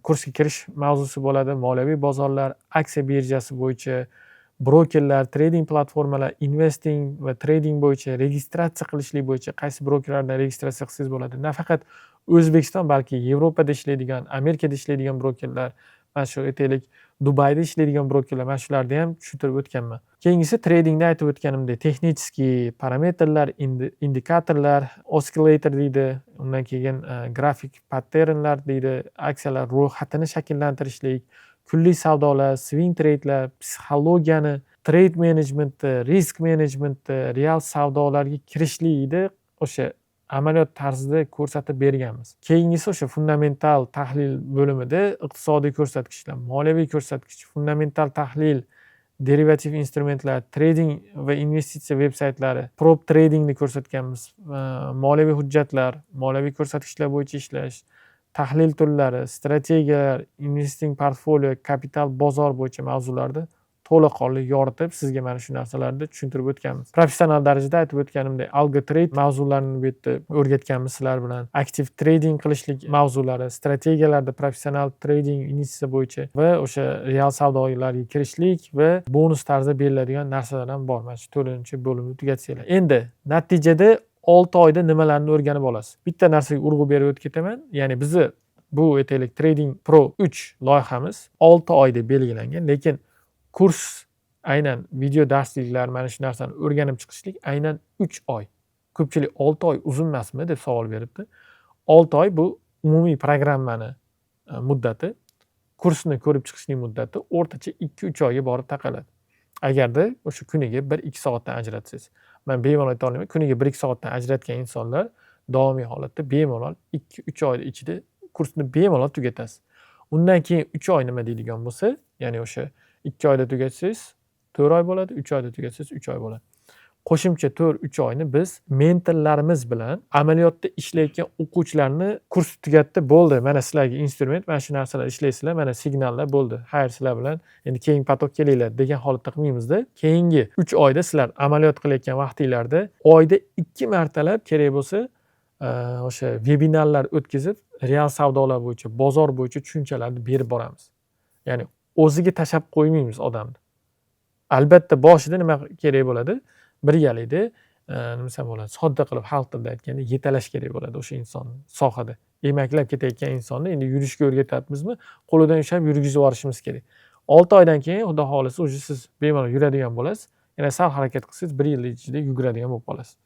kursga kirish mavzusi bo'ladi, moliyaviy bozorlar, aksiya birjasi bo'yicha brokerlar, trading platformalar, investing va trading bo'yicha registratsiya qilishlik bo'yicha qaysi brokerlardan registratsiya qilsangiz bo'ladi. Nafaqat O'zbekiston, balki Yevropada ishlaydigan, Amerikada ishlaydigan brokerlar, mana shu aytaylik Dubayda ishlaydigan brokerlar, mana shularni ham tushuntirib o'tganman. Keyingisi tradingda aytib o'tganimdek texnik parametrlar, indikatorlar, oscillator deydi, undan keyin grafik patternlar deydi, aksiyalar ro'yxatini shakllantirishlik, kunlik savdolar, swing trade'lar, psixologiyani trade menejmenti, risk menejmenti, real savdolarga kirishlikni o'sha amaliyot tarzida ko'rsatib berganmiz. Keyingisi o'sha fundamental tahlil bo'limida iqtisodiy ko'rsatkichlar, moliyaviy ko'rsatkich, fundamental tahlil, derivativ instrumentlar, trading va investitsiya veb-saytlari, prop tradingni ko'rsatganmiz, moliyaviy hujjatlar, moliyaviy ko'rsatkichlar bo'yicha ishlash, tahlil turlari, strategiyalar, investing portfolio, kapital bozor bo'yicha mavzularda to'laqonli yoritib sizga mana shu narsalarni tushuntirib o'tganmiz. Professional darajada aytib o'tganimdek, algo trade mavzularini bu yerda o'rgatganmiz sizlar bilan. Aktiv trading qilishlik mavzulari, strategiyalarda professional trading investitsiya bo'yicha va o'sha real savdolarga kirishlik va bonus tarzda beriladigan narsalar ham bor. Mana shu 4-bo'limni tugatsanglar. Endi natijada 6 oyda nimalarni o'rganib olasiz. Bitta narsaga urg'u berib o'tib ketaman. Ya'ni bizni bu aytaylik Trading Pro 3 loyihamiz 6 oyda belgilangan, lekin kurs aynan video darsliklar mana shu narsani o'rganib chiqishlik aynan 3 oy. Ko'pchilik 6 oy uzun emasmi deb savol beribdi. 6 oy bu umumiy programmani muddati, kursni ko'rib chiqishning muddati o'rtacha 2-3 oyga borib taqaladi. Agarda o'sha kuniga 1-2 soatdan ajratsangiz. Men bemalol ayta olaman, kuniga 1-2 soatdan ajratgan insonlar davomiy holatda bemalol 2-3 oy ichida kursni bemalol tugatasiz. Undan keyin 3 oy nima deydigan bo'lsa, ya'ni o'sha 2 oyda tugatsangiz 4 oy bo'ladi, 3 oyda tugatsangiz 3 oy bo'ladi. Qo'shimcha 4-3 oyni biz mentorlarimiz bilan amaliyotda ishlayotgan o'quvchilarni kurs tugatdi, bo'ldi. Mana sizlarga instrument, mana shu narsalar ishlaysizlar, mana signallar bo'ldi. Xayr, sizlar bilan endi keyingi patok kelinglar degan holatda qilmaymizda. Keyingi 3 oyda sizlar amaliyot qilayotgan vaqtinglarda oyda 2 martalab kerak bo'lsa, o'sha vebinarlar o'tkazib, real savdolar bo'yicha, bozor bo'yicha tushunchalarni berib boramiz. Ya'ni o'ziga tashab qo'ymaymiz odamni. Albatta boshida nima kerak bo'ladi? Birgalikda nima desam bo'ladi? Sodda qilib xalq tilida aytganda yetalash kerak bo'ladi o'sha insonni sohada. Emaklab ketayotgan insonni endi yurishga o'rgatyapmizmi? Qo'lidan ushlab yurgizib yuborishimiz kerak. 6 oydan keyin xudo xolisa o'sha siz bemalol yuradigan bo'lasiz. Yana sal harakat qilsangiz 1 yil ichida yuguradigan bo'lib qolasiz.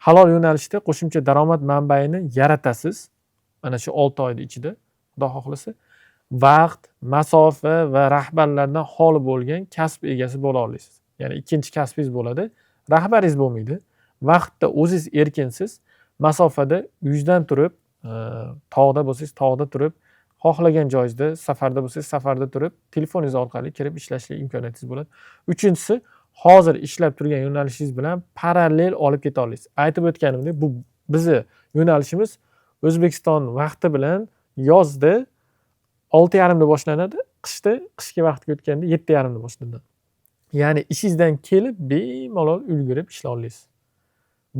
Halol yo'nalishda qo'shimcha daromad manbaini yaratasiz. Mana shu 6 oyning ichida xudo xohlasa vaqt, masofa va rahbarlardan xoli bo'lgan kasb egasi bo'la olasiz. Ya'ni ikkinchi kasbingiz bo'ladi. Rahbaringiz bo'lmaydi. Vaqtda o'zingiz erkinsiz. Masofada uyingizdan turib, tog'da bo'lsangiz tog'da turib, xohlagan joyingizda, safarda bo'lsangiz safarda turib, telefoningiz orqali kirib ishlashlik imkoniyatingiz bo'ladi. Uchinchisi, hozir ishlab turgan yo'nalishingiz bilan parallel olib keta olasiz. Aytib o'tganimdek, bu bizni yo'nalishimiz O'zbekiston vaqti bilan yozda 6:30 da boshlanadi, qishki vaqtga o'tganda 7:30 da boshlanadi. Ya'ni ishingizdan kelib bemalol ulgurib ishlay olasiz.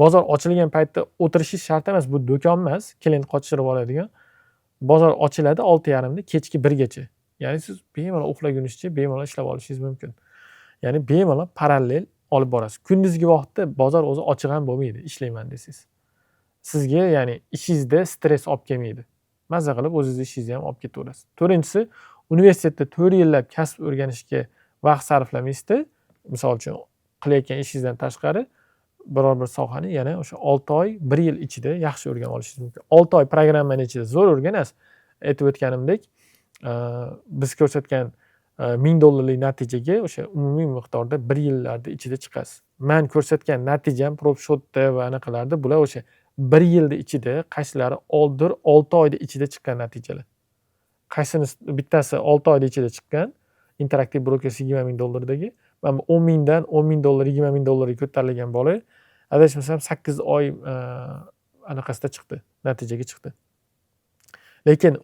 Bozor ochilgan paytda o'tirishingiz shart emas, bu do'kon emas, klient qochirib oladigan. Bozor ochiladi 6:30 da kechki 1 gacha. Ya'ni siz bemalol uxlagunizcha bemalol ishlab olishingiz mumkin. Ya'ni bemalol parallel olib borasiz. Kunduzgi vaqtda bozor o'zi ochiq ham bo'lmaydi, ishlayman desangiz. Sizga ya'ni ishingizda stress olib kelmaydi. Mazza qilib o'zingizni ishingizni ham olib ketaverasiz. 4-inchisi, universitetda 4 yillab kasb o'rganishga vaqt sarflamaysizda, misol uchun qilayotgan ishingizdan tashqari biror bir sohani yana o'sha 6 oy, 1 yil ichida yaxshi o'rganib olishingiz mumkin. 6 oy programmani ichida zo'r o'rganasiz. Aytib o'tganimdek, biz ko'rsatgan $1000 natijaga o'sha umumiy miqdorda 1 yillarda ichida chiqasiz. Men ko'rsatgan natijam PropShotda va anaqalarda bular o'sha 1 yilda ichida qaysilari 6 oyda ichida chiqqan natijalar. Qaysini bittasi 6 oyda ichida chiqqan, interaktiv broker $20,000dagi. Mana bu $10,000dan $10,000, $20,000ga ko'tarilgan bola, adashmasam 8 oy anaqasida chiqdi, natijaga chiqdi. Lekin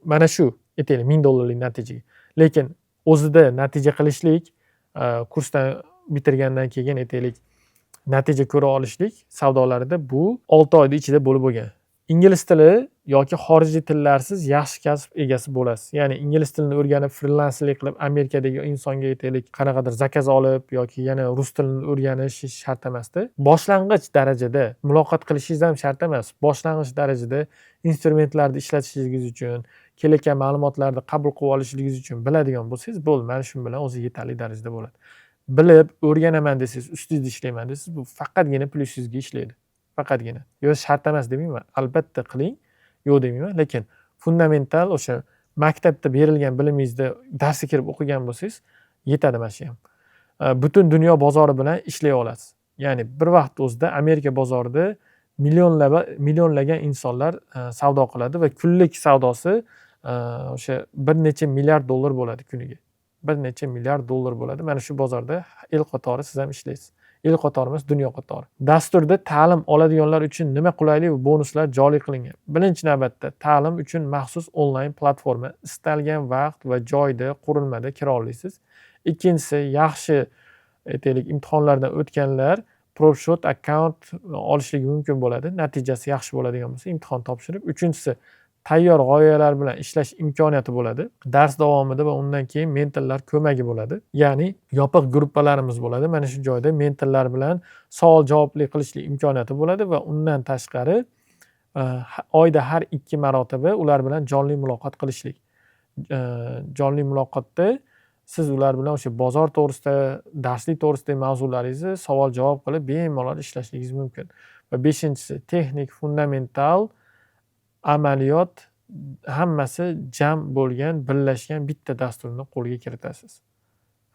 mana shu aytaylik $1000 natijaga. Lekin o'zida natija qilishlik, kursdan bitirgandan keyin aytaylik natija ko'ra olishlik savdolarida bu 6 oyda ichida bo'lib bo'lgan. Ingliz tili yoki xorijiy tillarsiz yaxshi kasb egasi bo'lasiz. Ya'ni ingliz tilini o'rganib frilanslik qilib Amerikadagi insonga aytaylik qanaqadir zakaz olib yoki yana rus tilini o'rganish shart emasda. Boshlang'ich darajada muloqot qilishingiz ham shart emas. Boshlang'ich darajada instrumentlarni ishlatishingiz uchun, kelayotgan ma'lumotlarni qabul qilib olishingiz uchun biladigan bo'lsangiz, bo'ldi. Mana shu bilan o'zi yetarli darajada bo'ladi. Bilib, o'rganaman desangiz, ustingizda ishlayman desangiz, bu faqatgina plyusingizga ishlaydi. Faqatgina. Yo'q, shart emas demayman. Albatta qiling, yo'q demayman, lekin fundamental o'sha maktabda berilgan bilimingizda darsga kirib o'qigan bo'lsangiz, yetadi mana shu ham. butun dunyo bozori bilan ishlay olasiz. Ya'ni bir vaqt o'zida Amerika bozorida millionlagan insonlar savdo qiladi va kunlik savdosi o'sha bir necha milliard dollar bo'ladi kuniga. Bir necha milliard dollar bo'ladi. Mana shu bozorda el qatori siz ham ishlaysiz. El qatori emas, dunyo qatori. Dasturda ta'lim oladiganlar uchun nima qulaylik va bonuslar joriy qilingan? Birinchi navbatda ta'lim uchun maxsus onlayn platforma istalgan vaqt va joyda qurilmada kira olasiz. Ikkinchisi, yaxshi aytaylik imtihonlardan o'tganlar ProfShot akkaunt olishligi mumkin bo'ladi. Natijasi yaxshi bo'ladigan bo'lsa imtihon topshirib. Uchinchisi, tayyor g'oyalar bilan ishlash imkoniyati bo'ladi. Dars davomida va undan keyin mentorlar ko'magi bo'ladi. Ya'ni yopiq gruppalarimiz bo'ladi. Mana shu joyda mentorlar bilan savol-javobli qilishlik imkoniyati bo'ladi va undan tashqari oyda har 2 marotaba ular bilan jonli muloqot qilishlik. Jonli muloqotda siz ular bilan o'sha bozor to'g'risida, darslik to'g'risidagi mavzularingizni savol-javob qilib bemalol ishlashingiz mumkin. Va 5-inchisi, texnik, fundamental, amaliyot hammasi jam bo'lgan, birlashgan bitta dasturni qo'lga kiritasiz.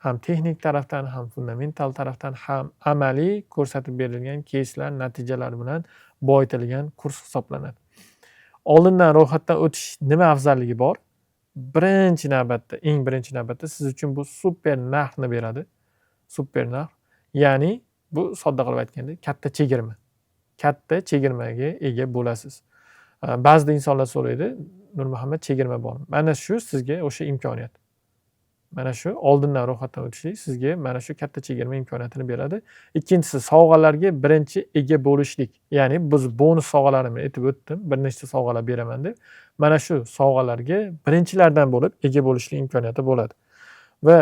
Ham texnik tarafdan, ham fundamental tarafdan, ham amaliy ko'rsatib berilgan keyslar, natijalar bilan boyitilgan kurs hisoblanadi. Oldindan ro'yxatdan o'tish nima afzalligi bor? Eng birinchi navbatda siz uchun bu super narxni beradi. Super narx. Ya'ni bu sodda qilib aytganda katta chegirma. Katta chegirmaga ega bo'lasiz. Ba'zida insonlar so'raydi, Nurmuhammad, chegirma bormi? Mana shu sizga o'sha imkoniyat. Mana shu oldindan ro'yxatdan o'tishlik sizga mana shu katta chegirma imkoniyatini beradi. Ikkinchisi, sovg'alarga birinchi ega bo'lishlik. Ya'ni biz bonus sovg'alarimni aytib o'tdim, bir nechta sovg'alar beraman deb. Mana shu sovg'alarga birinchilardan bo'lib ega bo'lishlik imkoniyati bo'ladi. Va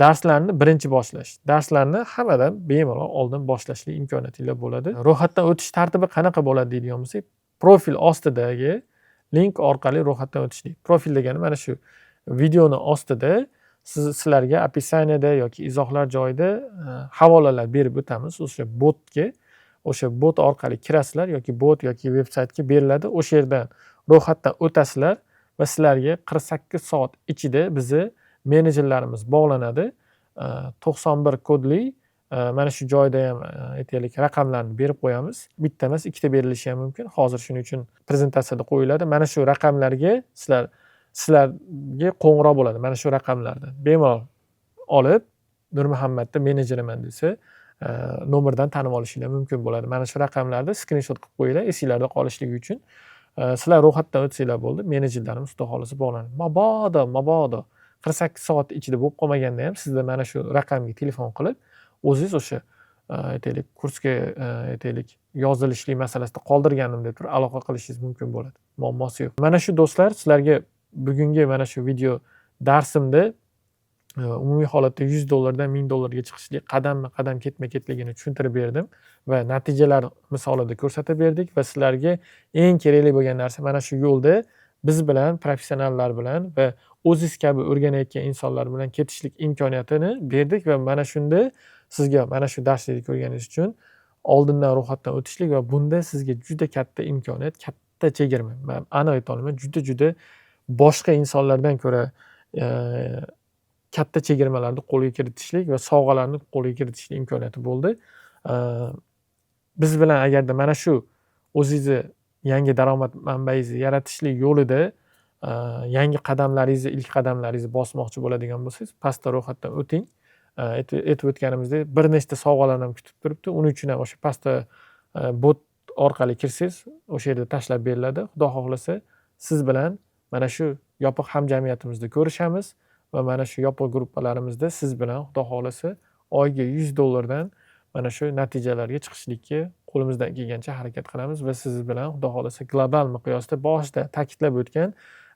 darslarni birinchi boshlash. Darslarni hammadan bemalol oldin boshlashlik imkoniyatinglar bo'ladi. Ro'yxatdan o'tish tartibi qanaqa bo'ladi deydigan bo'lsak, profil ostidagi link orqali ro'yxatdan o'tishlik. Profil degani mana shu videoni ostida sizlarga opisaniyada yoki izohlar joyida havolalar berib o'tamiz. O'sha bot orqali kirasizlar yoki bot yoki veb-saytga beriladi. O'sha yerdan ro'yxatdan o'tasizlar va sizlarga 48 soat ichida bizni menejerlarimiz bog'lanadi. 91 kodli mana shu joyda ham aytaylik raqamlarni berib qo'yamiz. Bitta emas, ikkita berilishi ham mumkin. Hozir shuning uchun prezentatsiyada qo'yiladi. Mana shu raqamlarga sizlarga qo'ng'iroq bo'ladi. Mana shu raqamlardan bemalol olib Nurmuhammadni menejeriman desa, nomerdan tanib olishinglar mumkin bo'ladi. Mana shu raqamlarni skrinshot qilib qo'yinglar, esinglarda qolishligi uchun. Sizlar ro'yxatdan o'tsanglar bo'ldi, menejerlarimiz xudo xolisa bog'lanadi. Mabodo 48 soat ichida bo'lib qolmaganda ham sizlar mana shu raqamga telefon qilib, o'zingiz o'sha aytaylik kursga aytaylik yozilishlik masalasida qoldirganim deb turib aloqa qilishingiz mumkin bo'ladi. Muammosi yo'q. Mana shu do'stlar, sizlarga bugungi mana shu video darsimda umumiy holatda $100 dan $1000 chiqishlik qadam-qadam ketma-ketligini tushuntirib berdim va natijalar misolida ko'rsatib berdik va sizlarga eng kerakli bo'lgan narsa mana shu yo'lda biz bilan, professionallar bilan va o'zingiz kabi o'rganayotgan insonlar bilan ketishlik imkoniyatini berdik va mana shunda sizga mana shu darslikni ko'rganingiz uchun oldindan ro'yxatdan o'tishlik va bunda sizga juda katta imkoniyat, katta chegirma. Men aniq ayta olaman, juda boshqa insonlardan ko'ra katta chegirmalarni qo'lga kiritishlik va sovg'alarni qo'lga kiritishlik imkoniyati bo'ldi. Biz bilan agarda mana shu o'zingizni yangi daromad manbaingizni yaratishlik yo'lida yangi qadamlaringizni, ilk qadamlaringizni bosmoqchi bo'ladigan bo'lsangiz, pastda ro'yxatdan o'ting. Aytib o'tganimizdek, bir nechta sovg'alar ham kutib turibdi. Uning uchun ham o'sha pastda bot orqali kirsangiz, o'sha yerda tashlab beriladi. Xudo xohlasa, siz bilan mana shu yopiq hamjamiyatimizda ko'rishamiz va mana shu yopiq gruppalarimizda siz bilan xudo xohlasa oyga $100 dan mana shu natijalarga chiqishlikka qo'limizdan kelgancha harakat qilamiz va siz bilan xudo xohlasa global miqyosda boshida ta'kidlab o'tgan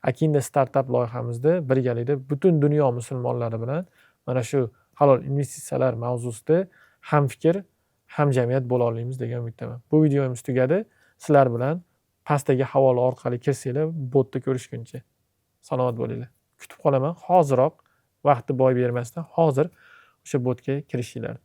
Akinda startap loyihamizda birgalikda butun dunyo musulmonlari bilan mana shu halol investitsiyalar mavzusida hamfikr, hamjamiyat bo'la olamiz degan umiddaman. Bu videomiz tugadi. Sizlar bilan pastdagi havola orqali kirsanglar, botda ko'rishguncha salomat bo'linglar. Kutib qolaman. Hoziroq, vaqtni boy bermasdan hozir o'sha botga kirishinglar.